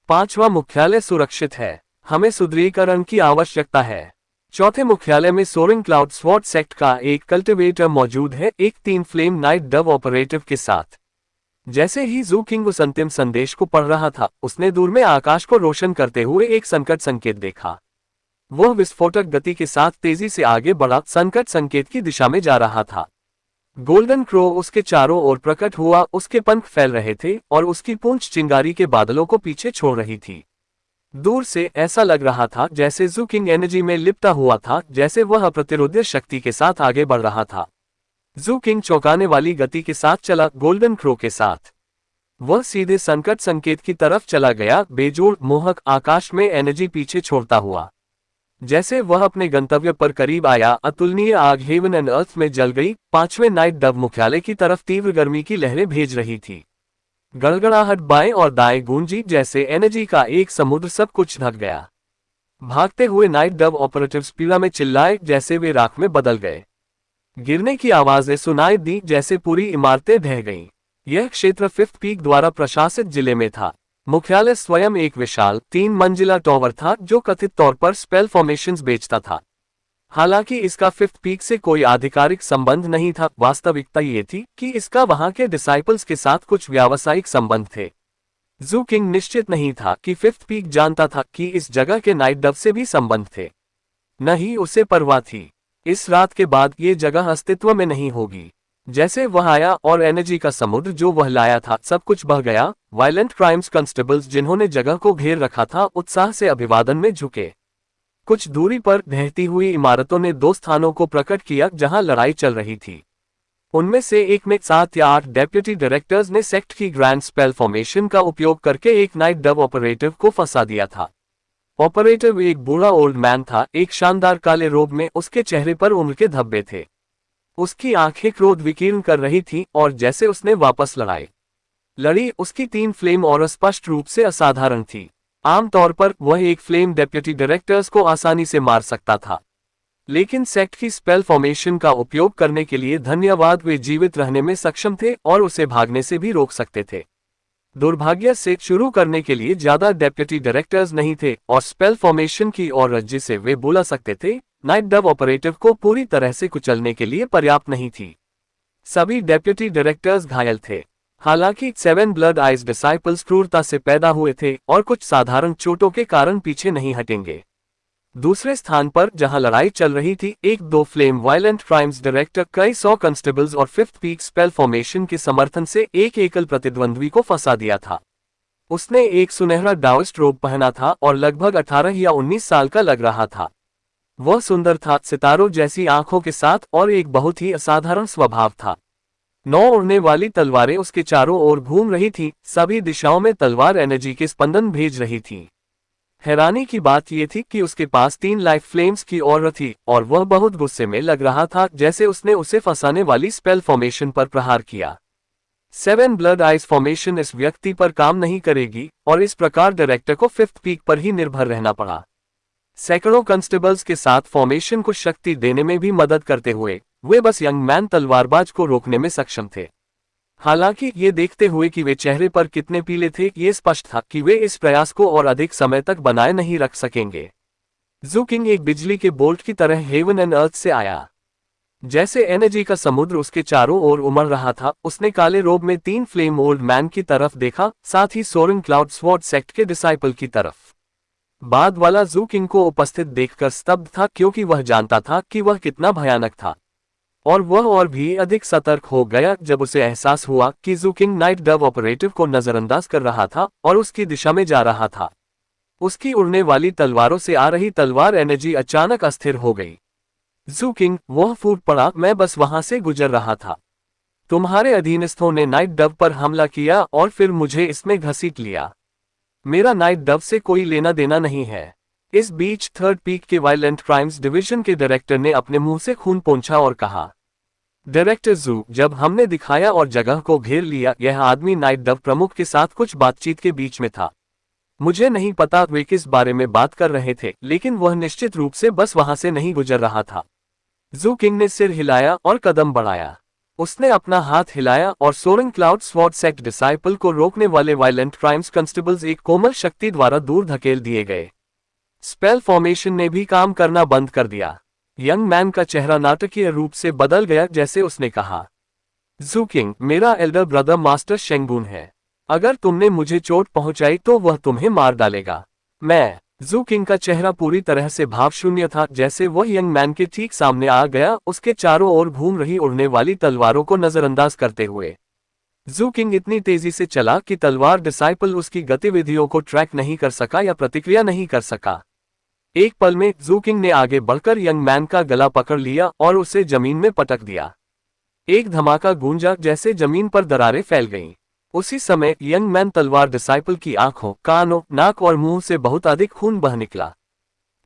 5वां मुख्यालय सुरक्षित है। हमें सुदृढ़ीकरण की आवश्यकता है। चौथे मुख्यालय में सोरिंग क्लाउड स्वॉट सेक्ट का एक कल्टिवेटर मौजूद है, एक 3 फ्लेम नाइट डव ऑपरेटिव के साथ। जैसे ही जू किंग उस अंतिम संदेश को पढ़ रहा था, उसने दूर में आकाश को रोशन करते हुए एक संकट संकेत देखा। वह विस्फोटक गति के साथ तेजी से आगे बढ़ा, संकट संकेत की दिशा में जा रहा था। गोल्डन क्रो उसके चारों ओर प्रकट हुआ, उसके पंख फैल रहे थे और उसकी पूंछ चिंगारी के बादलों को पीछे छोड़ रही थी। दूर से ऐसा लग रहा था जैसे जू किंग एनर्जी में लिपटा हुआ था, जैसे वह अप्रतिरोध्य शक्ति के साथ आगे बढ़ रहा था। जू किंग चौंकाने वाली गति के साथ चला, गोल्डन क्रो के साथ। वह सीधे संकट संकेत की तरफ चला गया, बेजोड़ मोहक आकाश में एनर्जी पीछे छोड़ता हुआ। जैसे वह अपने गंतव्य पर करीब आया, अतुलनीय आग हेवन एंड अर्थ में जल गई। 5वें नाइट डव मुख्यालय की तरफ तीव्र गर्मी की लहरें भेज रही थी। गड़गड़ाहट बाएं और दाएं गूंजी, जैसे एनर्जी का एक समुद्र, सब कुछ ढक गया। भागते हुए नाइट डव ऑपरेटिव्स पीड़ा में चिल्लाए, जैसे वे राख में बदल गए। गिरने की आवाजें सुनाई दी, जैसे पूरी इमारतें ढह गईं। यह क्षेत्र 5th पीक द्वारा प्रशासित जिले में था। मुख्यालय स्वयं एक विशाल 3 मंजिला टॉवर था, जो कथित तौर पर स्पेल फॉर्मेशंस बेचता था। हालांकि इसका 5th पीक से कोई आधिकारिक संबंध नहीं था, वास्तविकता ये थी कि इसका वहां के डिसाइपल्स के साथ कुछ व्यावसायिक संबंध थे। जू किंग निश्चित नहीं था कि 5th पीक जानता था कि इस जगह के नाइट डव से भी संबंध थे। न ही उसे परवाह थी। इस रात के बाद ये जगह अस्तित्व में नहीं होगी। जैसे वह आया और एनर्जी का समुद्र जो वह लाया था, सब कुछ बह गया। वायलेंट क्राइम्स कांस्टेबल्स जिन्होंने जगह को घेर रखा था, उत्साह से अभिवादन में झुके। कुछ दूरी पर ढहती हुई इमारतों ने 2 स्थानों को प्रकट किया जहां लड़ाई चल रही थी। उनमें से एक में 7 या 8 डेप्यूटी डायरेक्टर्स ने सेक्ट की ग्रैंड स्पेल फॉर्मेशन का उपयोग करके एक नाइट डव ऑपरेटिव को फंसा दिया था। ऑपरेटिव एक बूढ़ा ओल्ड मैन था, एक शानदार काले रोब में। उसके चेहरे पर उम्र के धब्बे थे। उसकी आंखें क्रोध विकीर्ण कर रही थीं और जैसे उसने वापस लड़ी, उसकी 3 फ्लेम और स्पष्ट रूप से असाधारण थी। आमतौर पर वह एक फ्लेम डेप्यूटी डायरेक्टर्स को आसानी से मार सकता था, लेकिन सेक्ट की स्पेल फॉर्मेशन का उपयोग करने के लिए धन्यवाद, वे जीवित रहने में सक्षम थे और उसे भागने से भी रोक सकते थे। दुर्भाग्य से शुरू करने के लिए ज्यादा डेप्यूटी डायरेक्टर्स नहीं थे और स्पेल फॉर्मेशन की और जिसे वे बुला सकते थे, नाइट डव ऑपरेटिव को पूरी तरह से कुचलने के लिए पर्याप्त नहीं थी। सभी डेप्यूटी डायरेक्टर्स घायल थे। हालांकि 7 ब्लड आइज डिसाइपल्स क्रूरता से पैदा हुए थे और कुछ साधारण चोटों के कारण पीछे नहीं हटेंगे। दूसरे स्थान पर जहां लड़ाई चल रही थी, 1-2 फ्लेम वायलेंट क्राइम्स डायरेक्टर कई 100 कांस्टेबल्स और 5th पीक स्पेल फॉर्मेशन के समर्थन से एक एकल प्रतिद्वंद्वी को फंसा दिया था। उसने एक सुनहरा डाउस्ट रोब पहना था और लगभग 18 या 19 साल का लग रहा था। वह सुंदर था, सितारों जैसी आंखों के साथ, और एक बहुत ही असाधारण स्वभाव था। 9 उड़ने वाली तलवारें उसके चारों ओर घूम रही थीं, सभी दिशाओं में तलवार एनर्जी के स्पंदन भेज रही थी। हैरानी की बात यह थी कि उसके पास 3 लाइफ फ्लेम्स की और थी, और वह बहुत गुस्से में लग रहा था, जैसे उसने उसे फंसाने वाली स्पेल फॉर्मेशन पर प्रहार किया। 7 ब्लड आइज फॉर्मेशन इस व्यक्ति पर काम नहीं करेगी, और इस प्रकार डायरेक्टर को 5th पीक पर ही निर्भर रहना पड़ा। सैकड़ों कंस्टेबल्स के साथ फॉर्मेशन को शक्ति देने में भी मदद करते हुए वे बस यंग मैन तलवारबाज को रोकने में सक्षम थे। हालांकि ये देखते हुए कि वे चेहरे पर कितने पीले थे, ये स्पष्ट था कि वे इस प्रयास को और अधिक समय तक बनाए नहीं रख सकेंगे। ज़ू किंग एक बिजली के बोल्ट की तरह हेवन एंड अर्थ से आया। जैसे एनर्जी का समुद्र उसके चारों ओर उमड़ रहा था, उसने काले रोब में 3 फ्लेम ओल्ड मैन की तरफ देखा, साथ ही सोरेन क्लाउड स्वॉर्ड सेक्ट के डिसाइपल की तरफ। बाद वाला ज़ू किंग को उपस्थित देखकर स्तब्ध था, क्योंकि वह जानता था कि वह कितना भयानक था। और वह और भी अधिक सतर्क हो गया जब उसे एहसास हुआ कि zoo king night Dove operative को नजरअंदाज कर रहा था और उसकी दिशा में जा रहा था। उसकी उड़ने वाली तलवारों से आ रही तलवार एनर्जी अचानक अस्थिर हो गई। ज़ू किंग, वह फूट पड़ा, मैं बस वहां से गुजर रहा था। तुम्हारे अधीनस्थों ने नाइट डव पर हमला किया और फिर मुझे इसमें घसीट लिया। मेरा नाइट डव से कोई लेना देना नहीं है। इस बीच 3rd पीक के वायलेंट क्राइम्स डिवीजन के डायरेक्टर ने अपने मुंह से खून पोंछा और कहा, डायरेक्टर ज़ू, जब हमने दिखाया और जगह को घेर लिया, यह आदमी नाइट डव प्रमुख के साथ कुछ बातचीत के बीच में था। मुझे नहीं पता वे किस बारे में बात कर रहे थे, लेकिन वह निश्चित रूप से बस वहां से नहीं गुजर रहा था। ज़ू किंग ने सिर हिलाया और कदम बढ़ाया। उसने अपना हाथ हिलाया और Soren cloud sword sect disciple को रोकने वाले वायलेंट क्राइम्स कंस्टेबल्स एक कोमल शक्ति द्वारा दूर धकेल दिए गए। स्पेल फॉर्मेशन ने भी काम करना बंद कर दिया। यंग मैन का चेहरा नाटकीय रूप से बदल गया, जैसे उसने कहा, ज़ू किंग, मेरा एल्डर ब्रदर मास्टर शेंगबून है। अगर तुमने मुझे चोट पहुंचाई तो वह तुम्हें मार डालेगा। ज़ू किंग का चेहरा पूरी तरह से भावशून्य था, जैसे वह यंग मैन के ठीक सामने आ गया, उसके चारों ओर घूम रही उड़ने वाली तलवारों को नजरअंदाज करते हुए। ज़ू किंग इतनी तेजी से चला कि तलवार डिसाइपल उसकी गतिविधियों को ट्रैक नहीं कर सका या प्रतिक्रिया नहीं कर सका। एक पल में ज़ू किंग ने आगे बढ़कर यंग मैन का गला पकड़ लिया और उसे जमीन में पटक दिया। एक धमाका गूंजा, जैसे जमीन पर दरारें फैल गईं। उसी समय यंग मैन तलवार डिसाइपल की आंखों, कानों, नाक और मुंह से बहुत अधिक खून बह निकला।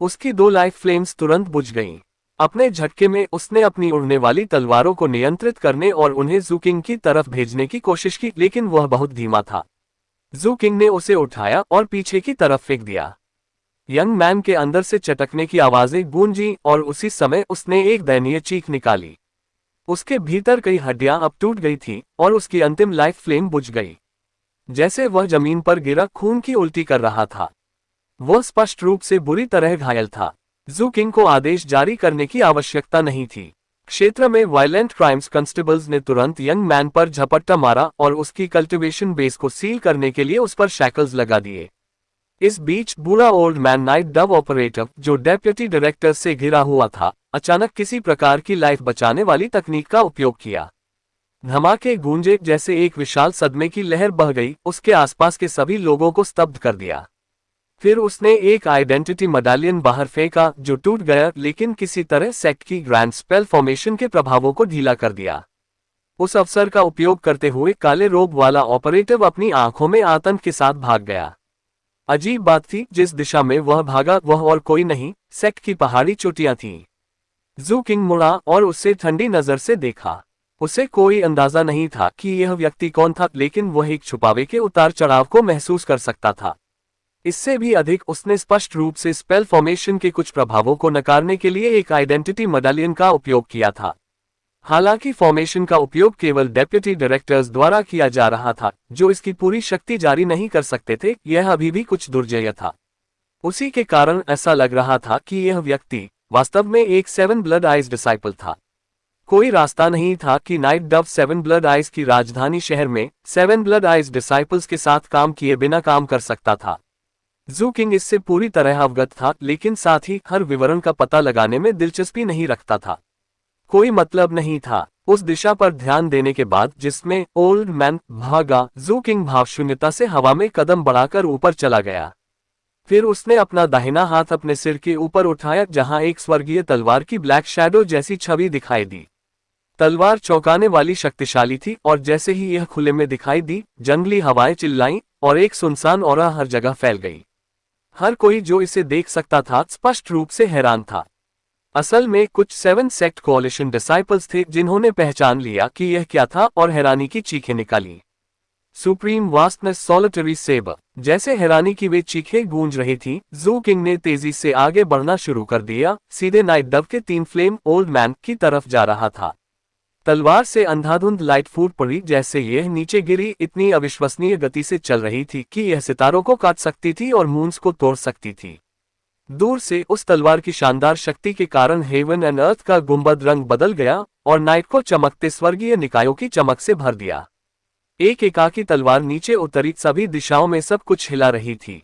उसकी 2 लाइफ फ्लेम्स तुरंत बुझ गईं। अपने झटके में उसने अपनी उड़ने वाली तलवारों को नियंत्रित करने और उन्हें ज़ू किंग की तरफ भेजने की कोशिश की, लेकिन वह बहुत धीमा था। ज़ू किंग ने उसे उठाया और पीछे की तरफ फेंक दिया। यंग मैन के अंदर से चटकने की आवाजें गूंजी और उसी समय उसने एक दयनीय चीख निकाली। उसके भीतर कई हड्डियां अब टूट गई थीं और उसकी अंतिम लाइफ फ्लेम बुझ गई। जैसे वह जमीन पर गिरा खून की उल्टी कर रहा था। वह स्पष्ट रूप से बुरी तरह घायल था। ज़ू किंग को आदेश जारी करने की आवश्यकता नहीं थी। क्षेत्र में वायलेंट क्राइम्स कंस्टेबल्स ने तुरंत यंग मैन पर झपट्टा मारा और उसकी कल्टिवेशन बेस को सील करने के लिए उस पर शैकल्स लगा दिए। इस बीच बूढ़ा old man night Dove operator, जो डेप्यूटी डायरेक्टर से घिरा हुआ था, अचानक किसी प्रकार की लाइफ बचाने वाली तकनीक का उपयोग किया। धमाके गूंजे, जैसे एक विशाल सदमे की लहर बह गई, उसके आसपास के सभी लोगों को स्तब्ध कर दिया। फिर उसने एक आइडेंटिटी मेडालियन बाहर फेंका, जो टूट गया, लेकिन किसी तरह सेक्ट की ग्रैंड स्पेल फॉर्मेशन के प्रभावों को ढीला कर दिया। उस अवसर का उपयोग करते हुए काले रोब वाला ऑपरेटिव अपनी आंखों में आतंक के साथ भाग गया। अजीब बात थी, जिस दिशा में वह भागा वह और कोई नहीं, सेक्ट की पहाड़ी चोटियां थीं। ज़ू किंग मुड़ा और उसे ठंडी नजर से देखा। उसे कोई अंदाजा नहीं था कि यह व्यक्ति कौन था, लेकिन वह एक छुपावे के उतार चढ़ाव को महसूस कर सकता था। इससे भी अधिक, उसने स्पष्ट रूप से स्पेल फॉर्मेशन के कुछ प्रभावों को नकारने के लिए एक आइडेंटिटी मेडालियन का उपयोग किया था। हालांकि फॉर्मेशन का उपयोग केवल डेप्यूटी डायरेक्टर्स द्वारा किया जा रहा था, जो इसकी पूरी शक्ति जारी नहीं कर सकते थे, यह अभी भी कुछ दुर्जेय था। उसी के कारण ऐसा लग रहा था कि यह व्यक्ति वास्तव में एक 7 ब्लड आइज डिसाइपल था। कोई रास्ता नहीं था कि नाइट डव 7 ब्लड आइज की राजधानी शहर में 7 ब्लड आइज डिसाइपल्स के साथ काम किए बिना काम कर सकता था। ज़ू किंग इससे पूरी तरह अवगत था, लेकिन साथ ही हर विवरण का पता लगाने में दिलचस्पी नहीं रखता था। कोई मतलब नहीं था। उस दिशा पर ध्यान देने के बाद जिसमें ओल्ड मैन भागा, ज़ू किंग भावशून्यता से हवा में कदम बढ़ाकर ऊपर चला गया। फिर उसने अपना दाहिना हाथ अपने सिर के ऊपर उठाया जहां एक स्वर्गीय तलवार की ब्लैक शैडो जैसी छवि दिखाई दी। तलवार चौंकाने वाली शक्तिशाली थी और जैसे ही यह खुले में दिखाई दी, जंगली हवाएं चिल्लाईं और एक सुनसान ऑरा हर जगह फैल गई। हर कोई जो इसे देख सकता था स्पष्ट रूप से हैरान था। असल में कुछ 7 सेक्ट कोalition डिसाइपल्स थे जिन्होंने पहचान लिया कि यह क्या था और हैरानी की चीखें निकाली। Supreme vastness solitary sabre. जैसे हैरानी की वे चीखें गूंज रही थी, जू किंग ने तेजी से आगे बढ़ना शुरू कर दिया, सीधे नाइट डव के 3 फ्लेम ओल्ड मैन की तरफ जा रहा था। तलवार से अंधाधुंध लाइट फूट पड़ी जैसे यह नीचे गिरी, इतनी अविश्वसनीय गति से चल रही थी कि यह सितारों को काट सकती थी और मून्स को तोड़ सकती थी। दूर से उस तलवार की शानदार शक्ति के कारण हेवन एंड अर्थ का गुंबद रंग बदल गया और नाइट को चमकते स्वर्गीय निकायों की चमक से भर दिया। एक एकाकी तलवार नीचे उतरी, सभी दिशाओं में सब कुछ हिला रही थी।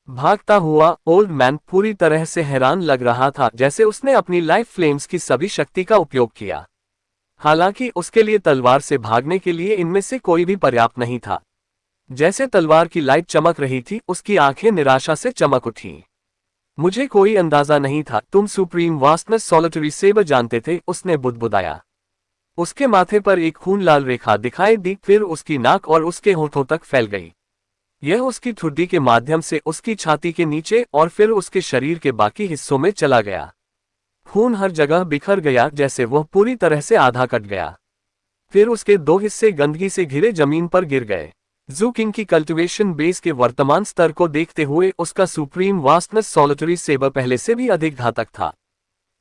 भागता हुआ ओल्ड मैन पूरी तरह से हैरान लग रहा था, जैसे उसने अपनी लाइफ फ्लेम्स की सभी शक्ति का उपयोग किया। हालांकि उसके लिए तलवार से भागने के लिए इनमें से कोई भी पर्याप्त नहीं था। जैसे तलवार की लाइट चमक रही थी, उसकी आंखें निराशा से चमक उठी। मुझे कोई अंदाजा नहीं था तुम सुप्रीम वास्टनेस सॉलिटरी सेबर जानते थे, उसने बुदबुदाया। उसके माथे पर एक खून लाल रेखा दिखाई दी, फिर उसकी नाक और उसके होठों तक फैल गई। यह उसकी ठुड्डी के माध्यम से उसकी छाती के नीचे और फिर उसके शरीर के बाकी हिस्सों में चला गया। खून हर जगह बिखर गया जैसे वह पूरी तरह से आधा कट गया। फिर उसके 2 हिस्से गंदगी से घिरे जमीन पर गिर गए। जू किंग की कल्टीवेशन बेस के वर्तमान स्तर को देखते हुए उसका सुप्रीम वास्टनेस सॉलिटरी सेबर पहले से भी अधिक घातक था।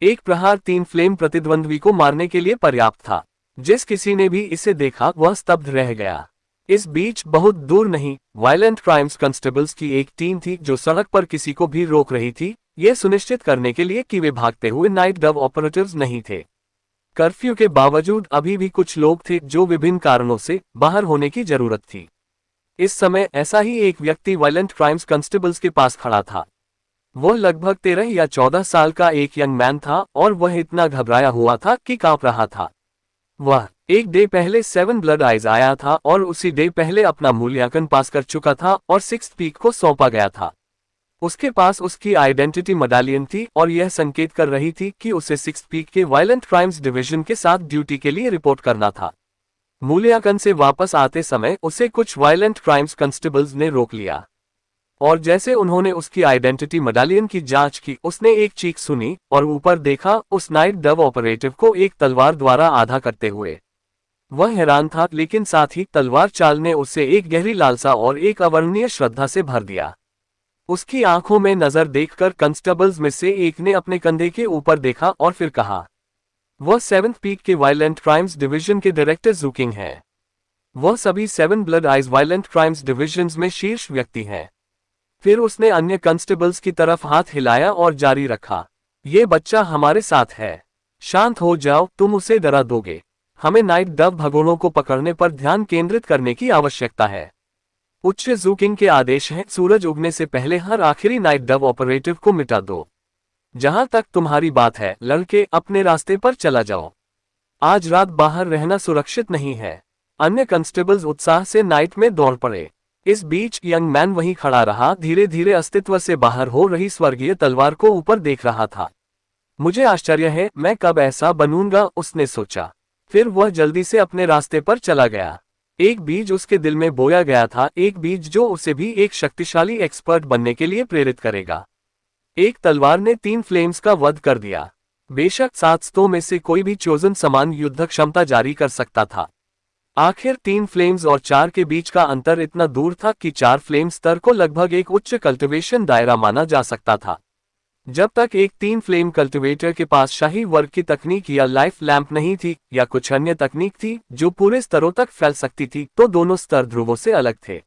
एक प्रहार 3 फ्लेम प्रतिद्वंद्वी को मारने के लिए पर्याप्त था। जिस किसी ने भी इसे देखा वह स्तब्ध रह गया। इस बीच बहुत दूर नहीं, वायलेंट क्राइम्स कांस्टेबल्स की एक टीम थी जो सड़क पर किसी को भी रोक रही थी, यह सुनिश्चित करने के लिए कि वे भागते हुए नाइट डव ऑपरेटिव्स नहीं थे। कर्फ्यू के बावजूद अभी भी कुछ लोग थे जो विभिन्न कारणों से बाहर होने की जरूरत थी। इस समय ऐसा ही एक व्यक्ति वायलेंट क्राइम्स कांस्टेबल्स के पास खड़ा था। वह लगभग 13 या 14 साल का एक यंग मैन था और वह इतना घबराया हुआ था कि कांप रहा था। वह एक डे पहले 7 ब्लड आइज आया था और उसी डे पहले अपना मूल्यांकन पास कर चुका था और 6th पीक को सौंपा गया था। उसके पास उसकी आइडेंटिटी मेडालियन थी और यह संकेत कर रही थी कि उसे 6th पीक के वायलेंट क्राइम्स डिवीजन के साथ ड्यूटी के लिए रिपोर्ट करना था। मूल्यांकन से वापस आते समय उसे कुछ वायलेंट क्राइम्स कांस्टेबल्स ने रोक लिया और जैसे उन्होंने उसकी आइडेंटिटी मेडालियन की जांच की, उसने एक चीख सुनी और ऊपर देखा उस नाइट डव ऑपरेटिव को एक तलवार द्वारा आधा करते हुए। वह हैरान था, लेकिन साथ ही तलवार चाल ने उसे एक गहरी लालसा और एक अवर्णनीय श्रद्धा से भर दिया। उसकी आंखों में नजर देखकर कांस्टेबल्स में से एक ने अपने कंधे के ऊपर देखा और फिर कहा, वह 7th पीक के वायलेंट क्राइम्स डिवीजन के डायरेक्टर जू किंग है। वह सभी 7 blood eyes violent crimes division में शीर्ष व्यक्ति है। फिर उसने अन्य कांस्टेबल्स की तरफ हाथ हिलाया और जारी रखा, ये बच्चा हमारे साथ है। शांत हो जाओ, तुम उसे डरा दोगे। हमें नाइट डव भगोड़ों को पकड़ने पर ध्यान केंद्रित करने की आवश्यकता है। उच्च जू किंग के आदेश हैं, सूरज उगने से पहले हर आखिरी नाइट डव ऑपरेटिव को मिटा दो। जहां तक तुम्हारी बात है लड़के, अपने रास्ते पर चला जाओ। आज रात बाहर रहना सुरक्षित नहीं है। अन्य कांस्टेबल्स उत्साह से नाइट में दौड़ पड़े। इस बीच यंग मैन वहीं खड़ा रहा, धीरे धीरे अस्तित्व से बाहर हो रही स्वर्गीय तलवार को ऊपर देख रहा था। मुझे आश्चर्य है मैं कब ऐसा बनूंगा, उसने सोचा। फिर वह जल्दी से अपने रास्ते पर चला गया। एक बीज उसके दिल में बोया गया था, एक बीज जो उसे भी एक शक्तिशाली एक्सपर्ट बनने के लिए प्रेरित करेगा। एक तलवार ने 3 फ्लेम्स का वध कर दिया। बेशक 700 में से कोई भी चोजन समान युद्ध क्षमता जारी कर सकता था। आखिर 3 फ्लेम्स और 4 के बीच का अंतर इतना दूर था कि 4 फ्लेम स्तर को लगभग एक उच्च कल्टीवेशन दायरा माना जा सकता था। जब तक एक 3 फ्लेम कल्टीवेटर के पास शाही वर्ग की तकनीक या लाइफ लैंप नहीं थी या कुछ अन्य तकनीक थी जो पूरे स्तरों तक फैल सकती थी, तो दोनों स्तर ध्रुवों से अलग थे।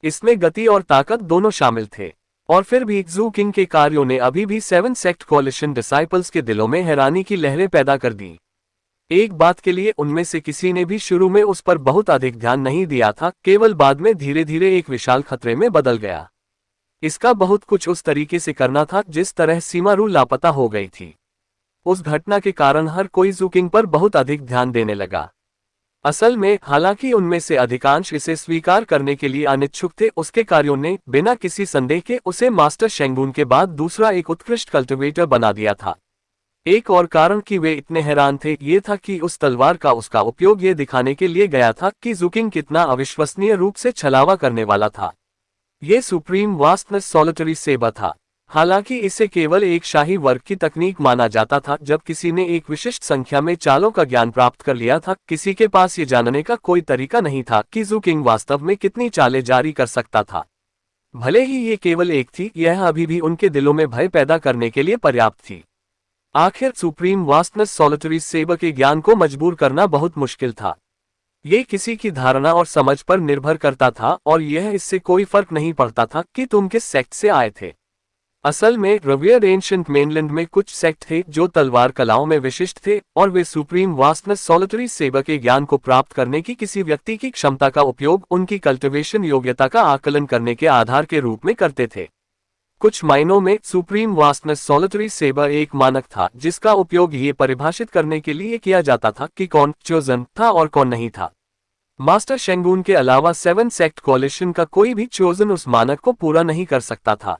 इसमें गति और ताकत दोनों शामिल थे। और फिर भी जू किंग के कार्यों ने अभी भी 7 सेक्ट कोalition डिसाइपल्स के दिलों में हैरानी की लहरें पैदा कर दी। एक बात के लिए उनमें से किसी ने भी शुरू में उस पर बहुत अधिक ध्यान नहीं दिया था, केवल बाद में धीरे धीरे एक विशाल खतरे में बदल गया। इसका बहुत कुछ उस तरीके से करना था जिस तरह सीमारू लापता हो गई थी। उस घटना के कारण हर कोई जू किंग पर बहुत अधिक ध्यान देने लगा। असल में हालांकि उनमें से अधिकांश इसे स्वीकार करने के लिए अनिच्छुक थे, उसके कार्यों ने बिना किसी संदेह के उसे मास्टर शेंगुन के बाद दूसरा एक उत्कृष्ट कल्टिवेटर बना दिया था। एक और कारण कि वे इतने हैरान थे ये था कि उस तलवार का उसका उपयोग ये दिखाने के लिए गया था कि ज़ुकिंग कितना अविश्वसनीय रूप से छलावा करने वाला था। ये सुप्रीम वास्टनेस सॉलिटरी सेबर था। हालांकि इसे केवल एक शाही वर्ग की तकनीक माना जाता था। जब किसी ने एक विशिष्ट संख्या में चालों का ज्ञान प्राप्त कर लिया था, किसी के पास ये जानने का कोई तरीका नहीं था कि ज़ुकिंग वास्तव में कितनी चालें जारी कर सकता था। भले ही ये केवल एक थी, यह अभी भी उनके दिलों में भय पैदा करने के लिए पर्याप्त थी। आखिर सुप्रीम वास्टनेस सॉलिटरी सेबर के ज्ञान को मजबूर करना बहुत मुश्किल था। ये किसी की धारणा और समझ पर निर्भर करता था और यह इससे कोई फर्क नहीं पड़ता था कि तुम किस सेक्ट से आए थे। असल में रवियर एंशिएंट मेनलैंड में कुछ सेक्ट थे जो तलवार कलाओं में विशिष्ट थे और वे सुप्रीम वास्टनेस सॉलिटरी सेबर के ज्ञान को प्राप्त करने की किसी व्यक्ति की क्षमता का उपयोग उनकी कल्टिवेशन योग्यता का आकलन करने के आधार के रूप में करते थे। कुछ मायनों में सुप्रीम वास्टनेस सॉलिटरी सेबर एक मानक था जिसका उपयोग ये परिभाषित करने के लिए किया जाता था कि कौन चोजन था और कौन नहीं था। मास्टर शेंगुन के अलावा 7 सेक्ट कॉलिशन का कोई भी चोजन उस मानक को पूरा नहीं कर सकता था।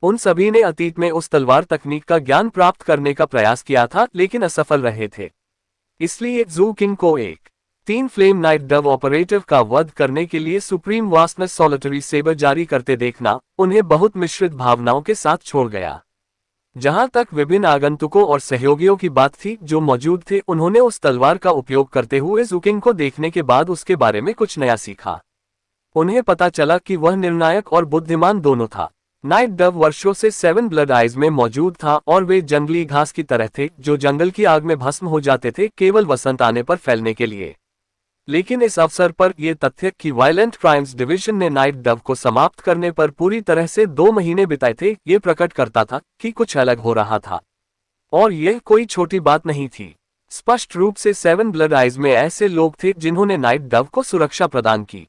उन सभी ने अतीत में उस तलवार तकनीक का ज्ञान प्राप्त करने का प्रयास किया था लेकिन असफल रहे थे। इसलिए ज़ुकिंग को एक 3 फ्लेम नाइट डव ऑपरेटिव का वध करने के लिए सुप्रीम वास्टनेस सॉलिटरी सेबर जारी करते देखना उन्हें बहुत मिश्रित भावनाओं के साथ छोड़ गया। जहां तक विभिन्न आगंतुकों और सहयोगियों की बात थी जो मौजूद थे, उन्होंने उस तलवार का उपयोग करते हुए ज़ुकिंग को देखने के बाद उसके बारे में कुछ नया सीखा। उन्हें पता चला कि वह निर्णायक और बुद्धिमान दोनों था। नाइट डव वर्षों से 7 ब्लड आइज में मौजूद था और वे जंगली घास की तरह थे जो जंगल की आग में भस्म हो जाते थे केवल वसंत आने पर फैलने के लिए। लेकिन इस अवसर पर यह तथ्य कि वायलेंट क्राइम्स डिवीजन ने नाइट डव को समाप्त करने पर पूरी तरह से 2 महीने बिताए थे, ये प्रकट करता था कि कुछ अलग हो रहा था। और यह कोई छोटी बात नहीं थी। स्पष्ट रूप से 7 ब्लड आइज में ऐसे लोग थे जिन्होंने नाइट डव को सुरक्षा प्रदान की।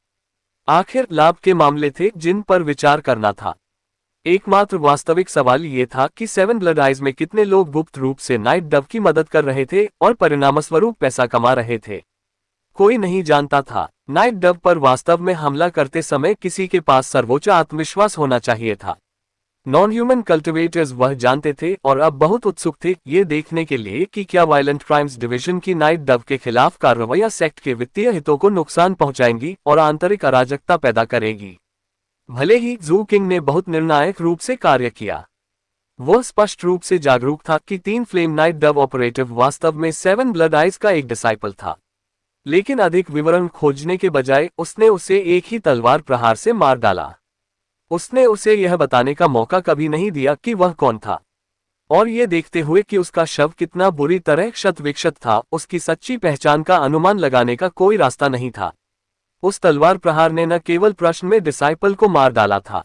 आखिर लाभ के मामले थे जिन पर विचार करना था। एकमात्र वास्तविक सवाल ये था कि 7 ब्लड आइज में कितने लोग गुप्त रूप से नाइट डव की मदद कर रहे थे और परिणामस्वरूप पैसा कमा रहे थे। कोई नहीं जानता था। नाइट डव पर वास्तव में हमला करते समय किसी के पास सर्वोच्च आत्मविश्वास होना चाहिए था। नॉन ह्यूमन कल्टिवेटर्स वह जानते थे और अब बहुत उत्सुक थे ये देखने के लिए कि क्या वायलेंट क्राइम्स डिवीजन की नाइट डव के खिलाफ कार्रवाई सेक्ट के वित्तीय हितों को नुकसान पहुंचाएंगी और आंतरिक अराजकता पैदा करेगी। भले ही ज़ुकिंग ने बहुत निर्णायक रूप से कार्य किया, वह स्पष्ट रूप से जागरूक था कि 3 फ्लेम नाइट डव ऑपरेटिव वास्तव में 7 ब्लड आइज का एक डिसाइपल था। लेकिन अधिक विवरण खोजने के बजाय उसने उसे एक ही तलवार प्रहार से मार डाला। उसने उसे यह बताने का मौका कभी नहीं दिया कि वह कौन था। और ये देखते हुए कि उसका शव कितना बुरी तरह क्षत विक्षत था, उसकी सच्ची पहचान का अनुमान लगाने का कोई रास्ता नहीं था। उस तलवार प्रहार ने न केवल प्रश्न में डिसाइपल को मार डाला था,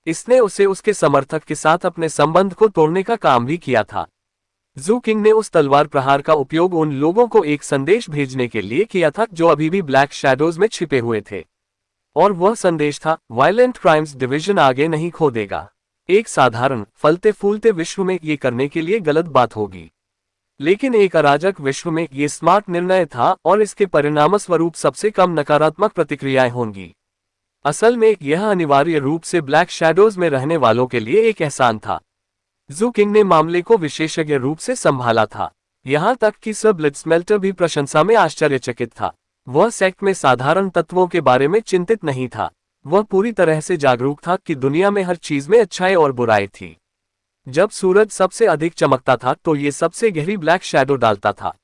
इसने उसे उसके समर्थक के साथ अपने संबंध को तोड़ने का काम भी किया था। ज़ुकिंग ने उस तलवार प्रहार का उपयोग उन लोगों को एक संदेश भेजने के लिए किया था जो अभी भी ब्लैक शैडोज में छिपे हुए थे। और वह संदेश था, वायलेंट क्राइम्स डिवीजन आगे नहीं खो देगा। एक साधारण फलते फूलते विश्व में ये करने के लिए गलत बात होगी, लेकिन एक अराजक विश्व में ये स्मार्ट निर्णय था और इसके परिणामस्वरूप सबसे कम नकारात्मक प्रतिक्रियाएं होंगी। असल में यह अनिवार्य रूप से ब्लैक शैडोज में रहने वालों के लिए एक एहसान था। ज़ुकिंग ने मामले को विशेषज्ञ रूप से संभाला था, यहां तक कि सर ब्लिट्जमेल्टर भी प्रशंसा में आश्चर्यचकित था। वह सेक्ट में साधारण तत्वों के बारे में चिंतित नहीं था, वह पूरी तरह से जागरूक था कि दुनिया में हर चीज में अच्छाई और बुराई थी। जब सूरज सबसे अधिक चमकता था तो ये सबसे गहरी ब्लैक शैडो डालता था,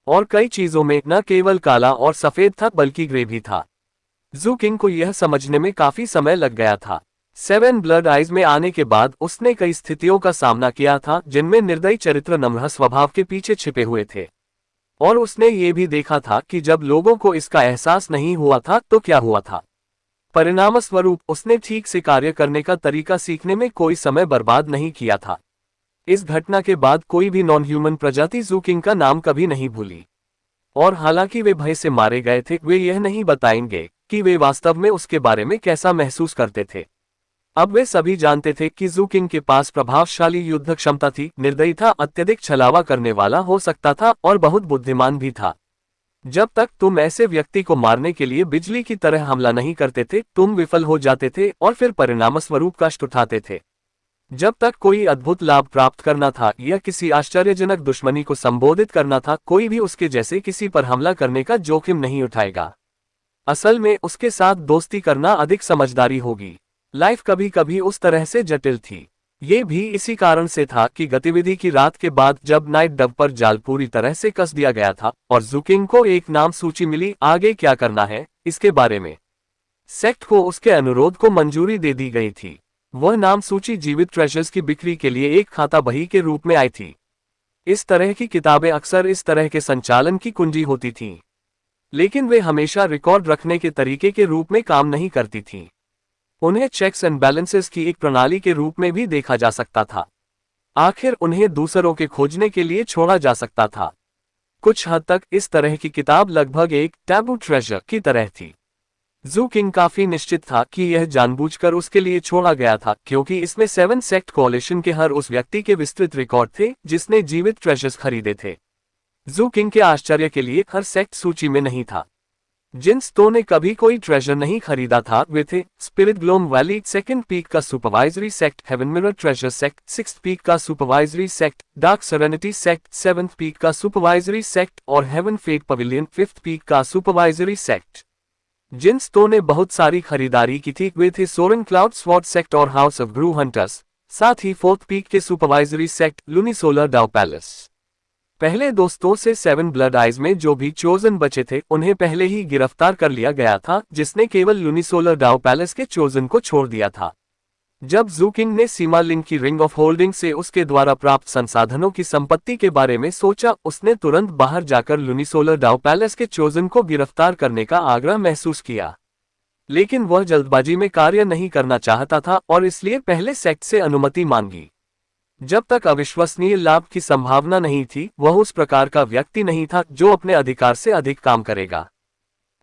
और कई चीजों में न केवल काला और सफेद था बल्कि ग्रे भी था। ज़ुकिंग को यह समझने में काफी समय लग गया था। 7 ब्लड आइज में आने के बाद उसने कई स्थितियों का सामना किया था जिनमें निर्दयी चरित्र नम्र स्वभाव के पीछे छिपे हुए थे, और उसने ये भी देखा था कि जब लोगों को इसका एहसास नहीं हुआ था तो क्या हुआ था। परिणामस्वरूप उसने ठीक से कार्य करने का तरीका सीखने में कोई समय बर्बाद नहीं किया था। इस घटना के बाद कोई भी नॉन ह्यूमन प्रजाति ज़ुकिंग का नाम कभी नहीं भूली, और हालांकि वे भय से मारे गए थे, वे यह नहीं बताएंगे कि वे वास्तव में उसके बारे में कैसा महसूस करते थे। अब वे सभी जानते थे कि ज़ुकिंग के पास प्रभावशाली युद्ध क्षमता थी, निर्दयी था, अत्यधिक छलावा करने वाला हो सकता था और बहुत बुद्धिमान भी था। जब तक तुम ऐसे व्यक्ति को मारने के लिए बिजली की तरह हमला नहीं करते थे, तुम विफल हो जाते थे और फिर परिणामस्वरूप कष्ट उठाते थे। जब तक कोई अद्भुत लाभ प्राप्त करना था या किसी आश्चर्यजनक दुश्मनी को संबोधित करना था, कोई भी उसके जैसे किसी पर हमला करने का जोखिम नहीं उठाएगा। असल में उसके साथ दोस्ती करना अधिक समझदारी होगी। लाइफ कभी कभी उस तरह से जटिल थी। ये भी इसी कारण से था कि गतिविधि की रात के बाद जब नाइट डव पर जाल पूरी तरह से कस दिया गया था और ज़ुकिंग को एक नाम सूची मिली, आगे क्या करना है इसके बारे में। सेक्ट को उसके अनुरोध को मंजूरी दे दी गई थी। वह नाम सूची जीवित ट्रेजर्स की बिक्री के लिए एक खाता बही के रूप में आई थी। इस तरह की किताबें अक्सर इस तरह के संचालन की कुंजी होती थीं, लेकिन वे हमेशा रिकॉर्ड रखने के तरीके के रूप में काम नहीं करती थीं। उन्हें चेक्स एंड बैलेंसेस की एक प्रणाली के रूप में भी देखा जा सकता था। आखिर उन्हें दूसरों के खोजने के लिए छोड़ा जा सकता था। कुछ हद तक इस तरह की किताब लगभग एक टैबू ट्रेजर की तरह थी। ज़ुकिंग काफी निश्चित था कि यह जानबूझकर उसके लिए छोड़ा गया था, क्योंकि इसमें 7 सेक्ट कोalition के हर उस व्यक्ति के विस्तृत रिकॉर्ड थे जिसने जीवित ट्रेजर्स खरीदे थे। ज़ुकिंग के आश्चर्य के लिए हर सेक्ट सूची में नहीं था। जिन स्तों ने कभी कोई ट्रेजर नहीं खरीदा था वे थे spirit gloom valley, second peak का supervisory sect, heaven mirror treasure sect, sixth peak का supervisory sect, dark serenity sect, seventh peak का सुपरवाइजरी सेक्ट और heaven fate pavilion, fifth peak का सुपरवाइजरी सेक्ट। जिन स्तों ने बहुत सारी खरीदारी की थी वे थे सोरेन क्लाउड स्वॉर्ड सेक्ट और हाउस ऑफ ग्रू हंटर्स, साथ ही फोर्थ पीक के supervisory sect lunisolar Dao palace. पहले दोस्तों से 7 ब्लड आइज में जो भी चोजन बचे थे उन्हें पहले ही गिरफ्तार कर लिया गया था, जिसने केवल लुनिसोलर डाउ पैलेस के चोजन को छोड़ दिया था। जब ज़ुकिंग ने सीमा लिंक की रिंग ऑफ होल्डिंग से उसके द्वारा प्राप्त संसाधनों की संपत्ति के बारे में सोचा, उसने तुरंत बाहर जाकर लुनिसोलर डाउ पैलेस के चोजन को गिरफ्तार करने का आग्रह महसूस किया। लेकिन वह जल्दबाजी में कार्य नहीं करना चाहता था और इसलिए पहले सेक्ट से अनुमति मांगी। जब तक अविश्वसनीय लाभ की संभावना नहीं थी, वह उस प्रकार का व्यक्ति नहीं था जो अपने अधिकार से अधिक काम करेगा।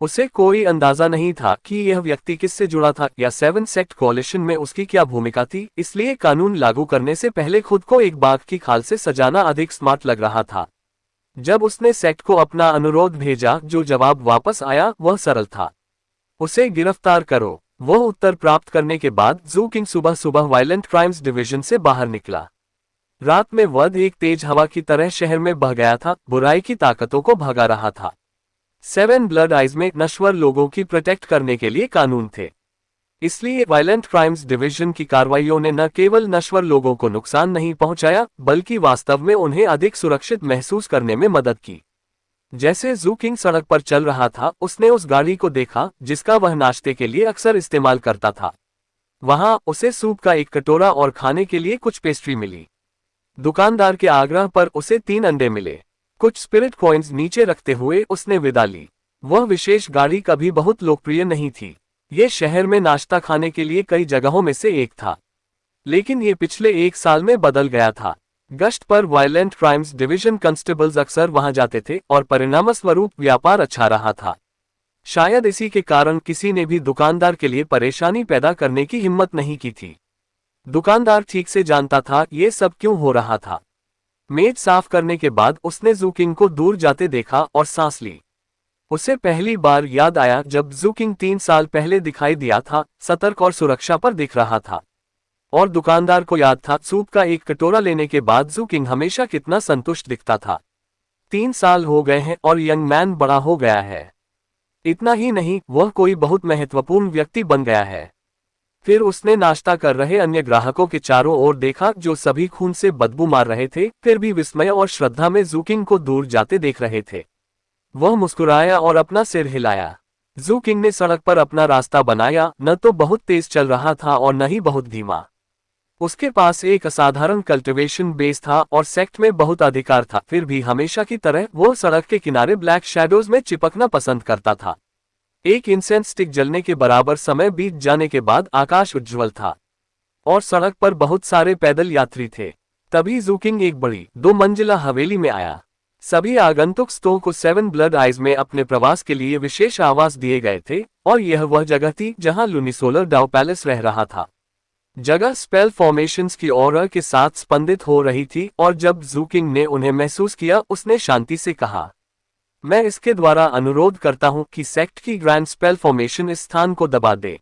उसे कोई अंदाजा नहीं था कि यह व्यक्ति किससे जुड़ा था या 7 सेक्ट कोalition में उसकी क्या भूमिका थी, इसलिए कानून लागू करने से पहले खुद को एक बाघ की खाल से सजाना अधिक स्मार्ट लग रहा था। जब उसने सेक्ट को अपना अनुरोध भेजा, जो जवाब वापस आया वह सरल था, उसे गिरफ्तार करो। वह उत्तर प्राप्त करने के बाद ज़ुकिंग सुबह सुबह वायलेंट क्राइम्स डिवीजन से बाहर निकला। रात में वध एक तेज हवा की तरह शहर में बह गया था, बुराई की ताकतों को भगा रहा था। 7 ब्लड आइज में नश्वर लोगों की प्रोटेक्ट करने के लिए कानून थे, इसलिए वायलेंट क्राइम्स डिवीजन की कार्रवाइयों ने न केवल नश्वर लोगों को नुकसान नहीं पहुंचाया, बल्कि वास्तव में उन्हें अधिक सुरक्षित महसूस करने में मदद की। जैसे ज़ुकिंग सड़क पर चल रहा था, उसने उस गाड़ी को देखा जिसका वह नाश्ते के लिए अक्सर इस्तेमाल करता था। वहां उसे सूप का एक कटोरा और खाने के लिए कुछ पेस्ट्री मिली। दुकानदार के आग्रह पर उसे 3 अंडे मिले। कुछ स्पिरिट कॉइन्स नीचे रखते हुए उसने विदा ली। वह विशेष गाड़ी कभी बहुत लोकप्रिय नहीं थी। ये शहर में नाश्ता खाने के लिए कई जगहों में से एक था, लेकिन ये पिछले 1 साल में बदल गया था। गश्त पर वायलेंट क्राइम्स डिवीजन कांस्टेबल्स अक्सर वहां जाते थे और परिणामस्वरूप व्यापार अच्छा रहा था। शायद इसी के कारण किसी ने भी दुकानदार के लिए परेशानी पैदा करने की हिम्मत नहीं की थी। दुकानदार ठीक से जानता था ये सब क्यों हो रहा था। मेज साफ करने के बाद उसने ज़ुकिंग को दूर जाते देखा और सांस ली। उसे पहली बार याद आया जब ज़ुकिंग 3 साल पहले दिखाई दिया था, सतर्क और सुरक्षा पर दिख रहा था। और दुकानदार को याद था सूप का एक कटोरा लेने के बाद ज़ुकिंग हमेशा कितना संतुष्ट दिखता था। 3 साल हो गए हैं और यंग मैन बड़ा हो गया है। इतना ही नहीं, वह कोई बहुत महत्वपूर्ण व्यक्ति बन गया है। फिर उसने नाश्ता कर रहे अन्य ग्राहकों के चारों ओर देखा, जो सभी खून से बदबू मार रहे थे, फिर भी विस्मय और श्रद्धा में ज़ुकिंग को दूर जाते देख रहे थे। वह मुस्कुराया और अपना सिर हिलाया। ज़ुकिंग ने सड़क पर अपना रास्ता बनाया, न तो बहुत तेज चल रहा था और न ही बहुत धीमा। उसके पास एक असाधारण कल्टिवेशन बेस था और सेक्ट में बहुत अधिकार था। फिर भी हमेशा की तरह वो सड़क के किनारे ब्लैक शैडोज में चिपकना पसंद करता था। एक इंसेंस स्टिक जलने के बराबर समय बीत जाने के बाद आकाश उज्ज्वल था और सड़क पर बहुत सारे पैदल यात्री थे। तभी ज़ुकिंग एक बड़ी 2 मंजिला हवेली में आया। सभी आगंतुक स्तों को 7 ब्लड आइज में अपने प्रवास के लिए विशेष आवास दिए गए थे और यह वह जगह थी जहां लुनिसोलर डाउ पैलेस रह रहा था। जगह स्पेल फॉर्मेशंस की ऑरा के साथ स्पंदित हो रही थी और जब ज़ुकिंग ने उन्हें महसूस किया, उसने शांति से कहा, मैं इसके द्वारा अनुरोध करता हूं कि सेक्ट की ग्रैंड स्पेल फॉर्मेशन इस स्थान को दबा दे।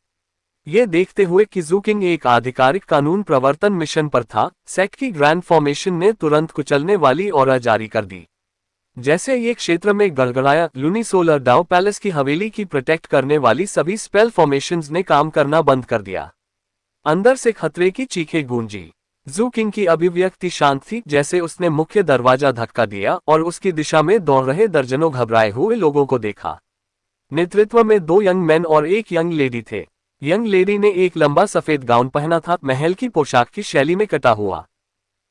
ये देखते हुए कि जू किंग एक आधिकारिक कानून प्रवर्तन मिशन पर था, सेक्ट की ग्रैंड फॉर्मेशन ने तुरंत कुचलने वाली ऑरा जारी कर दी। जैसे ये क्षेत्र में गड़गड़ाया, लुनिसोलर डाउ पैलेस की हवेली की प्रोटेक्ट करने वाली सभी स्पेल फॉर्मेशंस ने काम करना बंद कर दिया। अंदर से खतरे की चीखें गूंजी। जू किंग की अभिव्यक्ति शांत थी, जैसे उसने मुख्य दरवाजा धक्का दिया और उसकी दिशा में दौड़ रहे दर्जनों घबराए हुए लोगों को देखा। नेतृत्व में 2 यंग मैन और एक यंग लेडी थे। यंग लेडी ने एक लंबा सफेद गाउन पहना था, महल की पोशाक की शैली में कटा हुआ।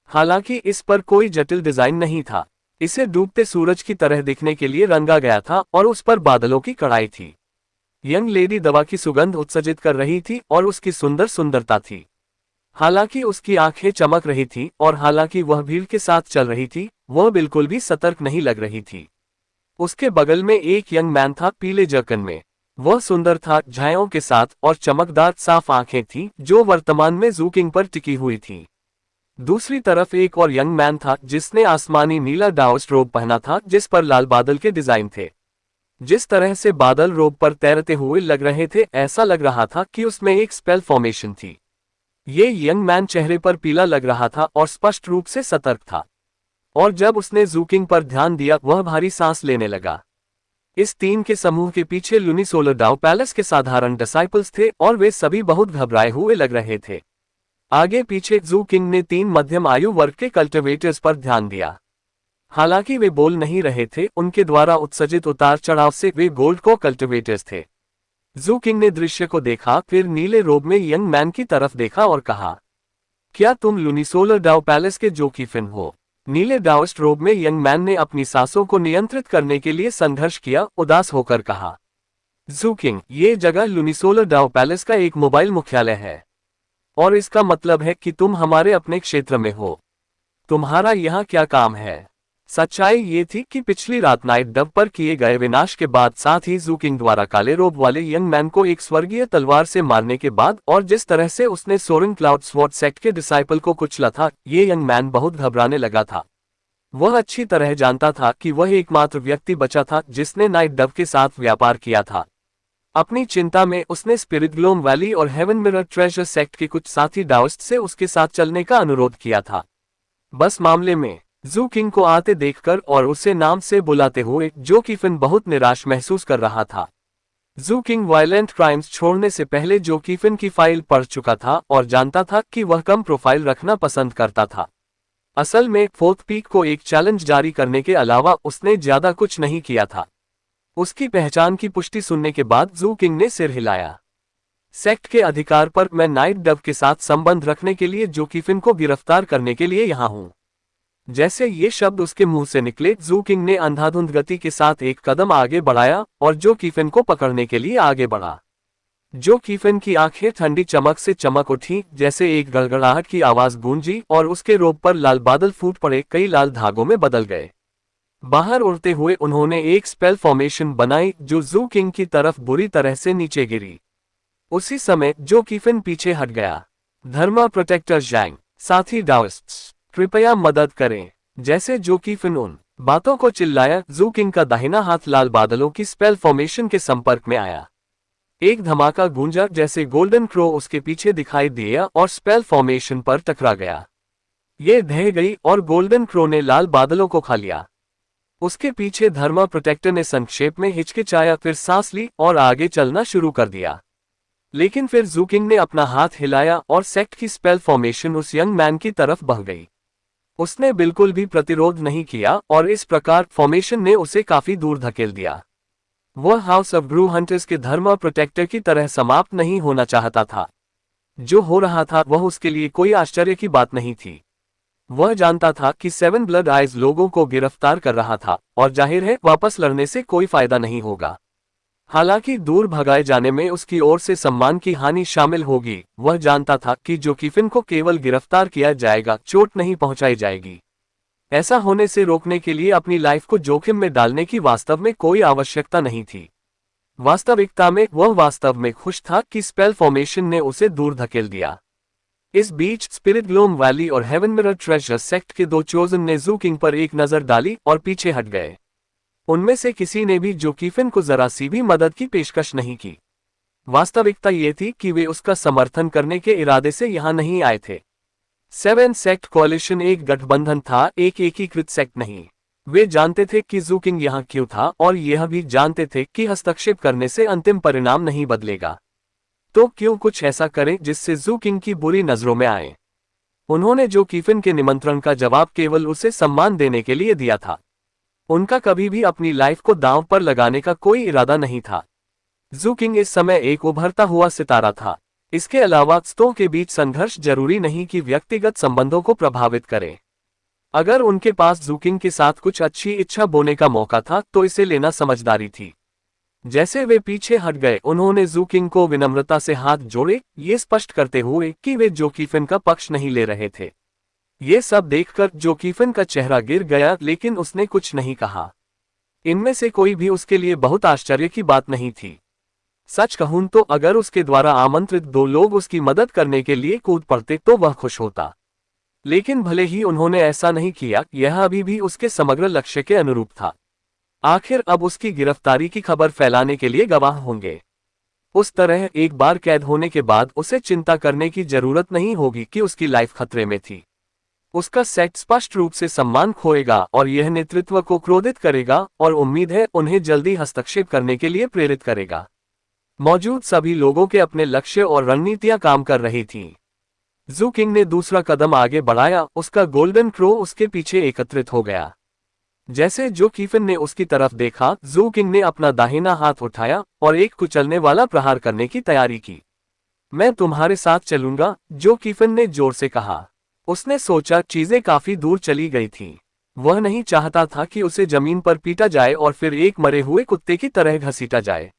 हालांकि इस पर कोई जटिल डिजाइन नहीं था, इसे डूबते सूरज की तरह दिखने के लिए रंगा गया था और उस पर बादलों की कड़ाई थी। यंग लेडी दवा की सुगंध उत्सर्जित कर रही थी और उसकी सुंदरता थी। हालांकि उसकी आंखें चमक रही थी और हालांकि वह भीड़ के साथ चल रही थी, वह बिल्कुल भी सतर्क नहीं लग रही थी। उसके बगल में एक यंग मैन था, पीले जर्कन में। वह सुंदर था, झाइयों के साथ, और चमकदार साफ आंखें थीं, जो वर्तमान में जू किंग पर टिकी हुई थीं। दूसरी तरफ एक और यंग मैन था, जिसने आसमानी नीला डाउस्ट रोब पहना था, जिस पर लाल बादल के डिजाइन थे। जिस तरह से बादल रोब पर तैरते हुए लग रहे थे, ऐसा लग रहा था कि उसमें एक स्पेल फॉर्मेशन थी। ये यंग मैन चेहरे पर पीला लग रहा था और स्पष्ट रूप से सतर्क था। और जब उसने जू किंग पर ध्यान दिया, वह भारी सांस लेने लगा। इस 3 के समूह के पीछे लुनिसोलर डाउ पैलेस के साधारण डिसाइपल्स थे और वे सभी बहुत घबराए हुए लग रहे थे। आगे पीछे जू किंग ने 3 मध्यम आयु वर्ग के कल्टिवेटर्स पर ध्यान दिया। हालांकि वे बोल नहीं रहे थे, उनके द्वारा उत्सर्जित उतार चढ़ाव से वे गोल्ड को कल्टिवेटर्स थे। जू किंग ने दृश्य को देखा, फिर नीले रोब में यंग मैन की तरफ देखा और कहा, क्या तुम लुनिसोलर डाउ पैलेस के जोकीफिन हो? नीले डाउस्ट रोब में यंग मैन ने अपनी सांसों को नियंत्रित करने के लिए संघर्ष किया, उदास होकर कहा, जू किंग, ये जगह लुनिसोलर डाउ पैलेस का एक मोबाइल मुख्यालय है और इसका मतलब है कि तुम हमारे अपने क्षेत्र में हो। तुम्हारा यहाँ क्या काम है? सच्चाई ये थी कि पिछली रात नाइट डब पर किए गए विनाश के बाद, साथ ही जू किंग द्वारा काले रोब वाले यंग मैन को एक स्वर्गीय तलवार से मारने के बाद, और जिस तरह से उसने सोरिंग क्लाउड स्वॉर्ड सेक्ट के डिसाइपल को कुचला था, ये यंग मैन बहुत घबराने लगा था। वह अच्छी तरह जानता था कि वह एकमात्र व्यक्ति बचा था जिसने नाइट डब के साथ व्यापार किया था। अपनी चिंता में उसने स्पिरिट ग्लोम वैली और हेवन मिरर ट्रेजर सेक्ट के कुछ साथी डाउस्ट से उसके साथ चलने का अनुरोध किया था। बस मामले में जू किंग को आते देखकर और उसे नाम से बुलाते हुए जोकीफिन बहुत निराश महसूस कर रहा था। जू किंग वायलेंट क्राइम्स छोड़ने से पहले जोकीफिन की फाइल पढ़ चुका था और जानता था कि वह कम प्रोफाइल रखना पसंद करता था। असल में फोर्थ पीक को एक चैलेंज जारी करने के अलावा उसने ज्यादा कुछ नहीं किया था। उसकी पहचान की पुष्टि सुनने के बाद जू किंग ने सिर हिलाया। सेक्ट के अधिकार पर मैं नाइट डब के साथ संबंध रखने के लिए जोकीफिन को गिरफ्तार करने के लिए यहाँ हूँ। जैसे ये शब्द उसके मुंह से निकले, जू किंग ने अंधाधुंध गति के साथ एक कदम आगे बढ़ाया और जोकीफिन को पकड़ने के लिए आगे बढ़ा। जोकीफिन की आंखें ठंडी चमक से चमक उठी, जैसे एक गड़गड़ाहट की आवाज गूंजी और उसके रोब पर लाल बादल फूट पड़े, कई लाल धागों में बदल गए। बाहर उड़ते हुए उन्होंने एक स्पेल फॉर्मेशन बनाई जो जू किंग की तरफ बुरी तरह से नीचे गिरी। उसी समय जोकीफिन पीछे हट गया। धर्मा प्रोटेक्टर जैंग, साथी डाउस्ट्स, कृपया मदद करें। जैसे जोकीफिन उन बातों को चिल्लाया, जू किंग का दाहिना हाथ लाल बादलों की स्पेल फॉर्मेशन के संपर्क में आया। एक धमाका गूंजा, जैसे गोल्डन क्रो उसके पीछे दिखाई दिया और स्पेल फॉर्मेशन पर टकरा गया। ये ढह गई और गोल्डन क्रो ने लाल बादलों को खा लिया। उसके पीछे धर्मा प्रोटेक्टर ने संक्षेप में हिचकिचाया, फिर सांस ली और आगे चलना शुरू कर दिया। लेकिन फिर जू किंग ने अपना हाथ हिलाया और सेक्ट की स्पेल फॉर्मेशन उस यंग मैन की तरफ बह गई। उसने बिल्कुल भी प्रतिरोध नहीं किया और इस प्रकार फॉर्मेशन ने उसे काफी दूर धकेल दिया। वह हाउस ऑफ ब्रू हंटर्स के धर्मा प्रोटेक्टर की तरह समाप्त नहीं होना चाहता था। जो हो रहा था वह उसके लिए कोई आश्चर्य की बात नहीं थी। वह जानता था कि 7 ब्लड आइज लोगों को गिरफ्तार कर रहा था और जाहिर है वापस लड़ने से कोई फायदा नहीं होगा। हालांकि दूर भगाए जाने में उसकी ओर से सम्मान की हानि शामिल होगी, वह जानता था कि जोकीफिन को केवल गिरफ्तार किया जाएगा, चोट नहीं पहुंचाई जाएगी। ऐसा होने से रोकने के लिए अपनी लाइफ को जोखिम में डालने की वास्तव में कोई आवश्यकता नहीं थी। वास्तविकता में वह वास्तव में खुश था कि स्पेल फॉर्मेशन ने उसे दूर धकेल दिया। इस बीच स्पिरिट ग्लोम वैली और हेवन मिरर ट्रेजर सेक्ट के 2 चोजन ने जू किंग पर एक नजर डाली और पीछे हट गए। उनमें से किसी ने भी जोकीफिन को जरा सी भी मदद की पेशकश नहीं की। वास्तविकता ये थी कि वे उसका समर्थन करने के इरादे से यहां नहीं आए थे। सेवन सेक्ट कोalition एक गठबंधन था, एक एकीकृत सेक्ट नहीं। वे जानते थे कि जू किंग यहाँ क्यों था और यह भी जानते थे कि हस्तक्षेप करने से अंतिम परिणाम नहीं बदलेगा। तो क्यों कुछ ऐसा करें जिससे जू किंग की बुरी नजरों में आए। उन्होंने जोकीफिन के निमंत्रण का जवाब केवल उसे सम्मान देने के लिए दिया था। उनका कभी भी अपनी लाइफ को दांव पर लगाने का कोई इरादा नहीं था। जू किंग इस समय एक उभरता हुआ सितारा था। इसके अलावा दोस्तों के बीच संघर्ष जरूरी नहीं कि व्यक्तिगत संबंधों को प्रभावित करे। अगर उनके पास जू किंग के साथ कुछ अच्छी इच्छा बोने का मौका था तो इसे लेना समझदारी थी। जैसे वे पीछे हट गए, उन्होंने जू किंग को विनम्रता से हाथ जोड़े, ये स्पष्ट करते हुए कि वे जोकीफिन का पक्ष नहीं ले रहे थे। ये सब देखकर जोकीफिन का चेहरा गिर गया, लेकिन उसने कुछ नहीं कहा। इनमें से कोई भी उसके लिए बहुत आश्चर्य की बात नहीं थी। सच कहूं तो अगर उसके द्वारा आमंत्रित 2 लोग उसकी मदद करने के लिए कूद पड़ते तो वह खुश होता। लेकिन भले ही उन्होंने ऐसा नहीं किया, यह अभी भी उसके समग्र लक्ष्य के अनुरूप था। आखिर अब उसकी गिरफ्तारी की खबर फैलाने के लिए गवाह होंगे। उस तरह एक बार कैद होने के बाद उसे चिंता करने की जरूरत नहीं होगी कि उसकी लाइफ खतरे में थी। उसका सेक्ट स्पष्ट रूप से सम्मान खोएगा और यह नेतृत्व को क्रोधित करेगा और उम्मीद है उन्हें जल्दी हस्तक्षेप करने के लिए प्रेरित करेगा। मौजूद सभी लोगों के अपने लक्ष्य और रणनीतियां काम कर रही थीं। जू किंग ने दूसरा कदम आगे बढ़ाया, उसका गोल्डन क्रो उसके पीछे एकत्रित हो गया। जैसे जोकीफिन ने उसकी तरफ देखा, जू किंग ने अपना दाहिना हाथ उठाया और एक कुचलने वाला प्रहार करने की तैयारी की। मैं तुम्हारे साथ चलूंगा, जोकीफिन ने जोर से कहा। उसने सोचा चीजें काफी दूर चली गई थीं। वह नहीं चाहता था कि उसे जमीन पर पीटा जाए और फिर एक मरे हुए कुत्ते की तरह घसीटा जाए।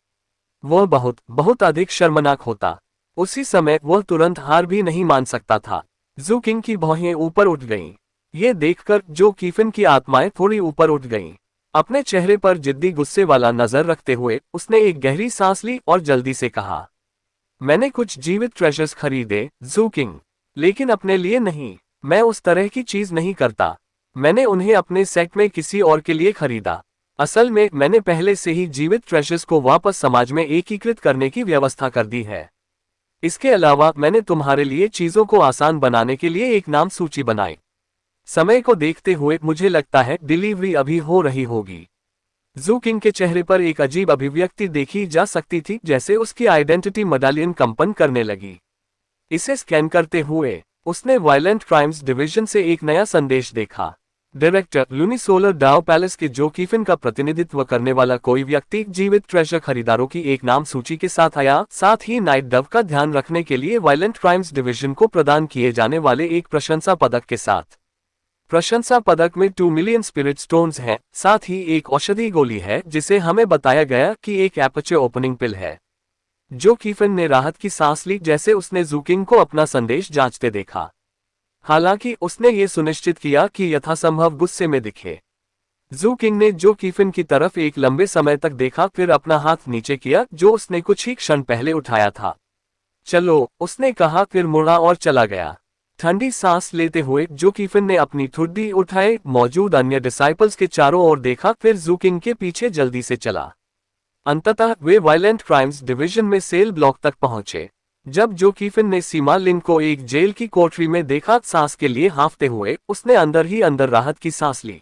वह बहुत बहुत अधिक शर्मनाक होता। उसी समय वह तुरंत हार भी नहीं मान सकता था। जू किंग की भौहें ऊपर उठ गईं। ये देखकर जोकीफिन की आत्माएं थोड़ी ऊपर उठ गईं। अपने चेहरे पर जिद्दी गुस्से वाला नजर रखते हुए उसने एक गहरी सांस ली और जल्दी से कहा, मैंने कुछ जीवित ट्रेजर्स खरीदे जू किंग, लेकिन अपने लिए नहीं। मैं उस तरह की चीज नहीं करता। मैंने उन्हें अपने सेक्ट में किसी और के लिए खरीदा। असल में मैंने पहले से ही जीवित ट्रेजर्स को वापस समाज में एकीकृत करने की व्यवस्था कर दी है। इसके अलावा मैंने तुम्हारे लिए चीजों को आसान बनाने के लिए एक नाम सूची बनाई। समय को देखते हुए मुझे लगता है डिलीवरी अभी हो रही होगी। जू किंग के चेहरे पर एक अजीब अभिव्यक्ति देखी जा सकती थी, जैसे उसकी आइडेंटिटी मेडालियन कंपन करने लगी। इसे स्कैन करते हुए उसने वायलेंट क्राइम्स डिवीजन से एक नया संदेश देखा। डायरेक्टर लुनिसोलर डाओ पैलेस के जोकीफिन का प्रतिनिधित्व करने वाला कोई व्यक्ति जीवित ट्रेजर खरीदारों की एक नाम सूची के साथ आया, साथ ही नाइट डव का ध्यान रखने के लिए वायलेंट क्राइम्स डिवीजन को प्रदान किए जाने वाले एक प्रशंसा पदक के साथ। प्रशंसा पदक में 2 मिलियन स्पिरिट स्टोन्स हैं, साथ ही एक औषधि गोली है जिसे हमें बताया गया कि एक एपर्चर ओपनिंग पिल है। जोकीफिन ने राहत की सांस ली जैसे उसने जू किंग को अपना संदेश जांचते देखा। हालांकि उसने ये सुनिश्चित किया कि यथासंभव गुस्से में दिखे। जू किंग ने जोकीफिन की तरफ एक लंबे समय तक देखा, फिर अपना हाथ नीचे किया जो उसने कुछ ही क्षण पहले उठाया था। चलो, उसने कहा, फिर मुड़ा और चला गया। ठंडी सांस लेते हुए जोकीफिन ने अपनी ठुड्डी उठाए, मौजूद अन्य डिसाइपल्स के चारों ओर देखा, फिर जू किंग के पीछे जल्दी से चला। अंततः वे वायलेंट क्राइम्स डिवीजन में सेल ब्लॉक तक पहुंचे। जब जोकीफिन ने सीमा लिन को एक जेल की कोठरी में देखा, सांस के लिए हाँफते हुए उसने अंदर ही अंदर राहत की सांस ली।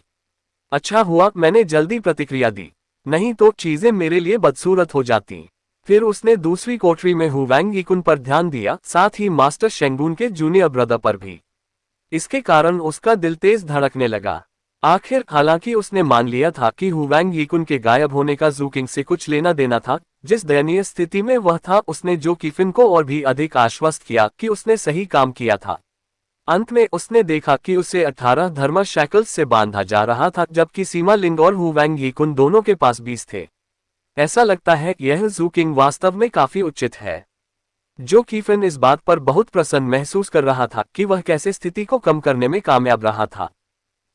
अच्छा हुआ मैंने जल्दी प्रतिक्रिया दी, नहीं तो चीजें मेरे लिए बदसूरत हो जाती। फिर उसने दूसरी कोठरी में हुवैंग यीकुन पर ध्यान दिया, साथ ही मास्टर शेंगुन के जूनियर ब्रदर पर भी। इसके कारण उसका दिल तेज धड़कने लगा। आखिर हालांकि उसने मान लिया था कि हुवैंग यीकुन के गायब होने का जू किंग से कुछ लेना देना था, जिस दयनीय स्थिति में वह था, उसने जोकीफिन को और भी अधिक आश्वस्त किया कि उसने सही काम किया था। अंत में उसने देखा कि उसे 18 धर्म शैकल्स से बांधा जा रहा था, जबकि सीमा लिंग और हुवैंग यीकुन दोनों के पास 20 थे। ऐसा लगता है कि यह जू किंग वास्तव में काफी उचित है। जोकीफिन इस बात पर बहुत प्रसन्न महसूस कर रहा था कि वह कैसे स्थिति को कम करने में कामयाब रहा था।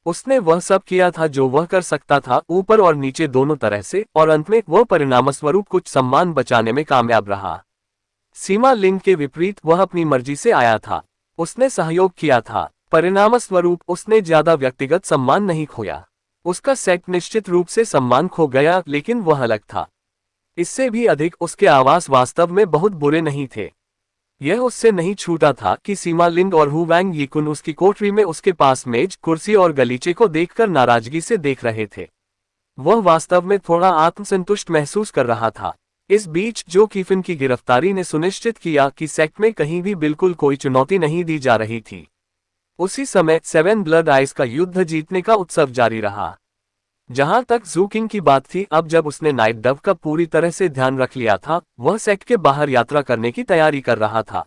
उसने वह सब किया था जो वह कर सकता था, ऊपर और नीचे दोनों तरह से, और अंत में वह परिणामस्वरूप कुछ सम्मान बचाने में कामयाब रहा। सीमा लिंग के विपरीत वह अपनी मर्जी से आया था। उसने सहयोग किया था, परिणामस्वरूप उसने ज्यादा व्यक्तिगत सम्मान नहीं खोया। उसका सेट निश्चित रूप से सम्मान खो गया, लेकिन वह अलग था। इससे भी अधिक उसके आवास वास्तव में बहुत बुरे नहीं थे। यह उससे नहीं छूटा था कि सीमा लिंड और हु वैंग यीकुन उसकी कोठरी में उसके पास मेज, कुर्सी और गलीचे को देखकर नाराजगी से देख रहे थे। वह वास्तव में थोड़ा आत्मसंतुष्ट महसूस कर रहा था। इस बीच जो कीफिन की गिरफ्तारी ने सुनिश्चित किया कि सेक्ट में कहीं भी बिल्कुल कोई चुनौती नहीं दी जा रही थी। उसी समय सेवन ब्लड आइज का युद्ध जीतने का उत्सव जारी रहा। जहां तक जू किंग की बात थी, अब जब उसने नाइट डव का पूरी तरह से ध्यान रख लिया था, वह सेक्ट के बाहर यात्रा करने की तैयारी कर रहा था।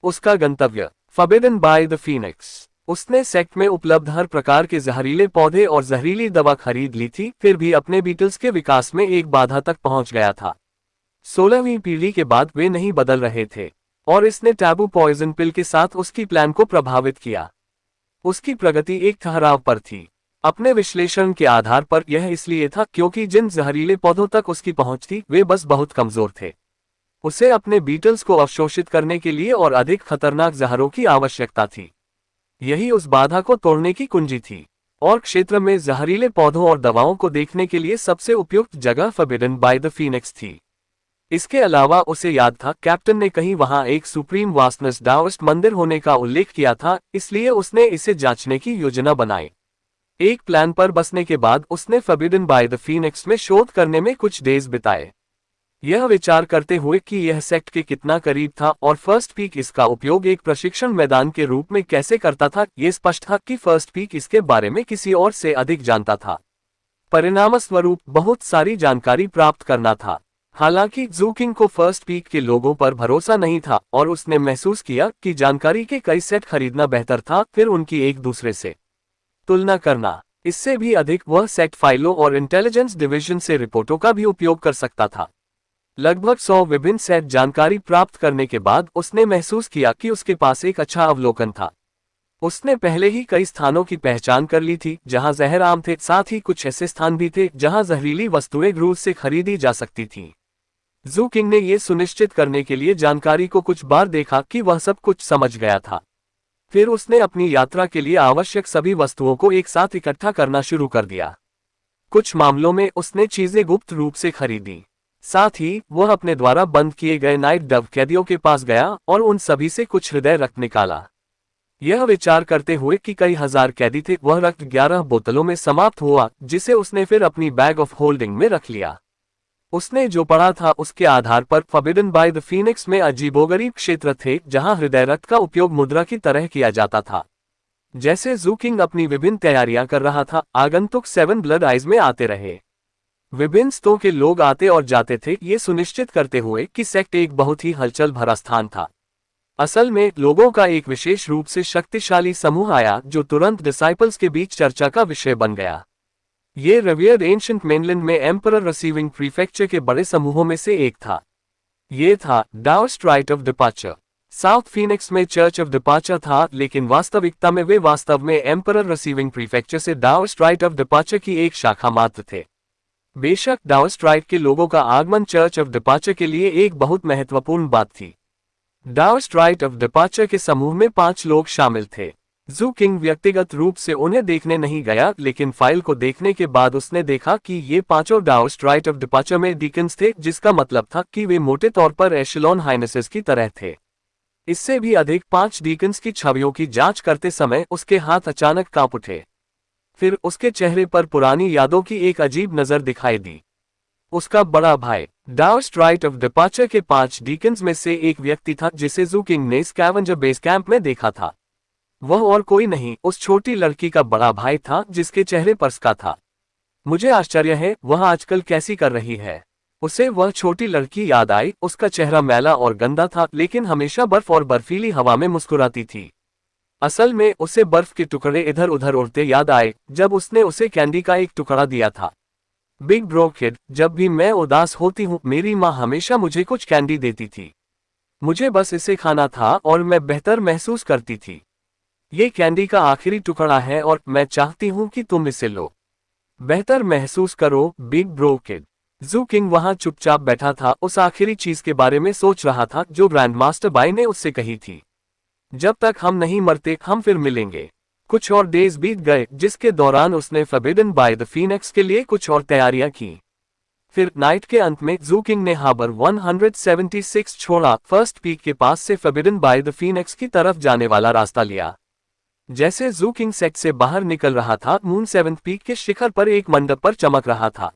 उसका गंतव्य फॉरबिडन बाय द फीनिक्स। उसने सेक्ट में उपलब्ध हर प्रकार के जहरीले पौधे और जहरीली दवा खरीद ली थी, फिर भी अपने बीटल्स के विकास में एक बाधा तक पहुंच गया था। 16वीं पीढ़ी के बाद वे नहीं बदल रहे थे, और इसने टैबू पॉइजन पिल के साथ उसकी प्लान को प्रभावित किया। उसकी प्रगति एक ठहराव पर थी। अपने विश्लेषण के आधार पर यह इसलिए था क्योंकि जिन जहरीले पौधों तक उसकी पहुंच थी, वे बस बहुत कमजोर थे। उसे अपने बीटल्स को अवशोषित करने के लिए और अधिक खतरनाक जहरों की आवश्यकता थी। यही उस बाधा को तोड़ने की कुंजी थी, और क्षेत्र में जहरीले पौधों और दवाओं को देखने के लिए सबसे उपयुक्त जगह फॉरबिडन बाय द फीनिक्स थी। इसके अलावा उसे याद था कैप्टन ने कहीं वहां एक सुप्रीम वास्टनेस डाओइस्ट मंदिर होने का उल्लेख किया था, इसलिए उसने इसे जांचने की योजना बनाई। एक प्लान पर बसने के बाद उसने फॉरबिडन बाय द फीनिक्स में शोध करने में कुछ डेज बिताए, यह विचार करते हुए कि यह सेक्ट के कितना करीब था और फर्स्ट पीक इसका उपयोग एक प्रशिक्षण मैदान के रूप में कैसे करता था। यह स्पष्ट था कि फर्स्ट पीक इसके बारे में किसी और से अधिक जानता था। परिणामस्वरूप बहुत सारी जानकारी प्राप्त करना था। हालांकि जू किंग को फर्स्ट पीक के लोगों पर भरोसा नहीं था और उसने महसूस किया कि जानकारी के कई सेट खरीदना बेहतर था, फिर उनकी एक दूसरे से तुलना करना। इससे भी अधिक वह सेट फाइलों और इंटेलिजेंस डिवीजन से रिपोर्टों का भी उपयोग कर सकता था। लगभग 100 विभिन्न सेट जानकारी प्राप्त करने के बाद उसने महसूस किया कि उसके पास एक अच्छा अवलोकन था। उसने पहले ही कई स्थानों की पहचान कर ली थी जहां जहर आम थे, साथ ही कुछ ऐसे स्थान भी थे जहां जहरीली वस्तुएं रूस से खरीदी जा सकती थीं। जू किंग ने यह सुनिश्चित करने के लिए जानकारी को कुछ बार देखा कि वह सब कुछ समझ गया था। फिर उसने अपनी यात्रा के लिए आवश्यक सभी वस्तुओं को एक साथ इकट्ठा करना शुरू कर दिया। कुछ मामलों में उसने चीजें गुप्त रूप से खरीदी, साथ ही वह अपने द्वारा बंद किए गए नाइट डव कैदियों के पास गया और उन सभी से कुछ हृदय रक्त निकाला। यह विचार करते हुए कि कई हजार कैदी थे, वह रक्त 11 बोतलों में समाप्त हुआ, जिसे उसने फिर अपनी बैग ऑफ होल्डिंग में रख लिया। उसने जो पढ़ा था उसके आधार पर फॉरबिडन बाय द फीनिक्स में अजीबोगरीब क्षेत्र थे जहां हृदय रक्त का उपयोग मुद्रा की तरह किया जाता था। जैसे जू किंग अपनी विभिन्न तैयारियां कर रहा था, आगंतुक सेवन ब्लड आइज में आते रहे। विभिन्न स्तों के लोग आते और जाते थे, ये सुनिश्चित करते हुए कि सेक्ट एक बहुत ही हलचल भरा स्थान था। असल में लोगों का एक विशेष रूप से शक्तिशाली समूह आया जो तुरंत डिसाइपल्स के बीच चर्चा का विषय बन गया। ये रिवियर्ड एंशिएंट मेनलैंड में एम्परर रिसीविंग प्रीफेक्चर के बड़े समूहों में से एक था। ये था Daoist rite of departure. South phoenix में चर्च ऑफ डिपार्चर था, लेकिन वास्तविकता में वे वास्तव में एम्परर रिसीविंग प्रीफेक्चर से डाओस्ट राइट ऑफ डिपार्चर की एक शाखा मात्र थे। बेशक डाओस्ट राइट के लोगों का आगमन चर्च ऑफ डिपार्चर के लिए एक बहुत महत्वपूर्ण बात थी। डाओस्ट राइट ऑफ डिपार्चर के समूह में 5 लोग शामिल थे। जू किंग व्यक्तिगत रूप से उन्हें देखने नहीं गया, लेकिन फाइल को देखने के बाद उसने देखा कि ये 5 डाओस्ट राइट ऑफ डिपार्चर में डीकन्स थे, जिसका मतलब था कि वे मोटे तौर पर एशेलॉन हाइनेसेस की तरह थे। इससे भी अधिक 5 डीकन्स की छवियों की जांच करते समय उसके हाथ अचानक कांप उठे। फिर उसके चेहरे पर पुरानी यादों की एक अजीब नजर दिखाई दी। उसका बड़ा भाई डाओस्ट राइट ऑफ डिपार्चर के 5 डीकन्स में से एक व्यक्ति था जिसे जू किंग ने स्कैवेंजर बेस कैंप में देखा था। वह और कोई नहीं, उस छोटी लड़की का बड़ा भाई था जिसके चेहरे पर स्का था। मुझे आश्चर्य है वह आजकल कैसी कर रही है। उसे वह छोटी लड़की याद आई। उसका चेहरा मैला और गंदा था, लेकिन हमेशा बर्फ और बर्फीली हवा में मुस्कुराती थी। असल में उसे बर्फ के टुकड़े इधर उधर उड़ते याद आए जब उसने उसे कैंडी का एक टुकड़ा दिया था। बिग ब्रो किड, जब भी मैं उदास होती हूँ मेरी माँ हमेशा मुझे कुछ कैंडी देती थी। मुझे बस इसे खाना था और मैं बेहतर महसूस करती थी। ये कैंडी का आखिरी टुकड़ा है और मैं चाहती हूँ कि तुम इसे लो। बेहतर महसूस करो बिग ब्रो किड। जू किंग वहां चुपचाप बैठा था, उस आखिरी चीज के बारे में सोच रहा था जो ग्रैंड मास्टर बाई ने उससे कही थी। जब तक हम नहीं मरते हम फिर मिलेंगे। कुछ और डेज बीत गए जिसके दौरान उसने फॉरबिडन बाय द फीनिक्स के लिए कुछ और तैयारियां की। फिर नाइट के अंत में जू किंग ने हार्बर 176 छोड़ा, फर्स्ट पीक के पास से फॉरबिडन बाय द फीनिक्स की तरफ जाने वाला रास्ता लिया। जैसे जू किंग सेक्ट से बाहर निकल रहा था, मून 7th पीक के शिखर पर एक मंडप पर चमक रहा था।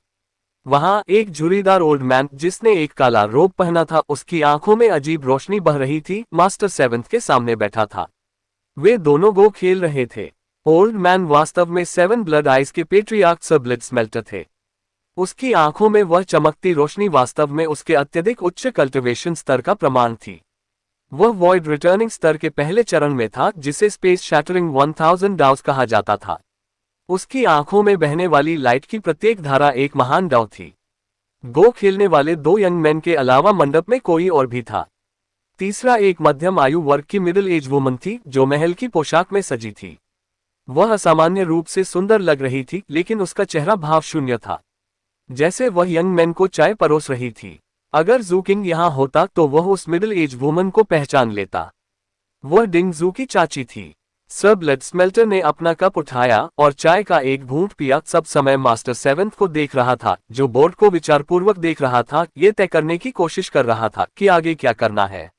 वहां एक झुर्रीदार ओल्ड मैन जिसने एक काला रोब पहना था, उसकी आंखों में अजीब रोशनी बह रही थी, मास्टर 7th के सामने बैठा था। वे दोनों गो खेल रहे थे। ओल्ड मैन वास्तव में 7 ब्लड आइज के पेट्रियार्क सर ब्लिट्जमेल्टर थे। उसकी आंखों में वह चमकती रोशनी वास्तव में उसके अत्यधिक उच्च कल्टिवेशन स्तर का प्रमाण थी। वह वॉइड रिटर्निंग स्तर के पहले चरण में था, जिसे स्पेस शैटरिंग 1000 डाउस कहा जाता था। उसकी आंखों में बहने वाली लाइट की प्रत्येक धारा एक महान डाउ थी। गो खेलने वाले 2 यंग मैन के अलावा मंडप में कोई और भी था। तीसरा एक मध्यम आयु वर्ग की मिडिल एज वुमन थी, जो महल की पोशाक में सजी थी। वह असामान्य रूप से सुंदर लग रही थी, लेकिन उसका चेहरा भाव शून्य था, जैसे वह यंग मैन को चाय परोस रही थी। अगर जू किंग यहां होता तो वह उस मिडिल एज वुमन को पहचान लेता। वह डिंग जू की चाची थी। सर ब्लिट्जमेल्टर ने अपना कप उठाया और चाय का एक घूंट पिया। सब समय मास्टर 7th को देख रहा था, जो बोर्ड को विचारपूर्वक देख रहा था, ये तय करने की कोशिश कर रहा था कि आगे क्या करना है।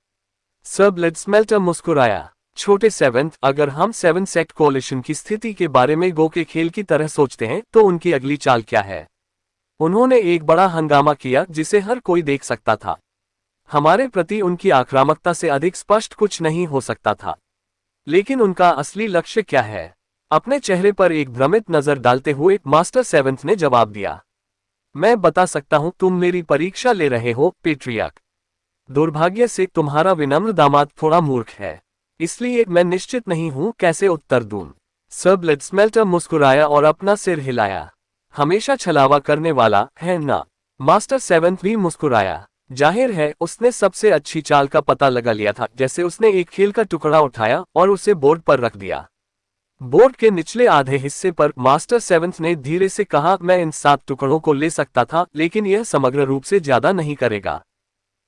सर ब्लिट्जमेल्टर मुस्कुराया। छोटे 7th, अगर हम 7 सेक्ट कोalition की स्थिति के बारे में गो के खेल की तरह सोचते हैं तो उनकी अगली चाल क्या है? उन्होंने एक बड़ा हंगामा किया जिसे हर कोई देख सकता था। हमारे प्रति उनकी आक्रामकता से अधिक स्पष्ट कुछ नहीं हो सकता था। लेकिन उनका असली लक्ष्य क्या है? अपने चेहरे पर एक भ्रमित नजर डालते हुए मास्टर 7th ने जवाब दिया, मैं बता सकता हूं, तुम मेरी परीक्षा ले रहे हो, पेट्रियार्क। दुर्भाग्य से तुम्हारा विनम्र दामाद थोड़ा मूर्ख है, इसलिए मैं निश्चित नहीं हूं कैसे उत्तर दूं। सर ब्लिट्जमेल्टर मुस्कुराया और अपना सिर हिलाया। हमेशा छलावा करने वाला है ना? मास्टर 7th भी मुस्कुराया। जाहिर है उसने सबसे अच्छी चाल का पता लगा लिया था। जैसे उसने एक खेल का टुकड़ा उठाया और उसे बोर्ड पर रख दिया। बोर्ड के निचले आधे हिस्से पर मास्टर 7th ने धीरे से कहा, मैं इन 7 टुकड़ों को ले सकता था, लेकिन यह समग्र रूप से ज्यादा नहीं करेगा।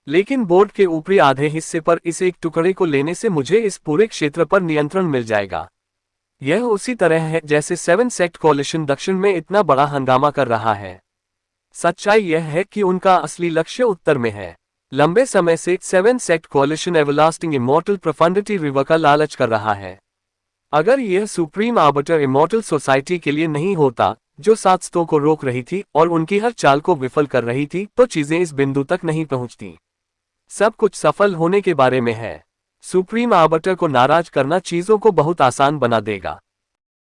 लेकिन बोर्ड के ऊपरी आधे हिस्से पर इस एक टुकड़े को लेने से मुझे इस पूरे क्षेत्र पर नियंत्रण मिल जाएगा। यह उसी तरह है जैसे 7 सेक्ट कोalition दक्षिण में इतना बड़ा हंगामा कर रहा है। सच्चाई यह है कि उनका असली लक्ष्य उत्तर में है। लंबे समय से 7 सेक्ट कोalition एवरलास्टिंग इमॉर्टल प्रोफंडिटी रिवर का लालच कर रहा है। अगर यह सुप्रीम आर्बिटर इमॉर्टल सोसाइटी के लिए नहीं होता, जो सात्स्तों को रोक रही थी और उनकी हर चाल को विफल कर रही थी, तो चीजें इस बिंदु तक नहीं पहुंचती। सब कुछ सफल होने के बारे में है। सुप्रीम आर्बिटर को नाराज करना चीजों को बहुत आसान बना देगा।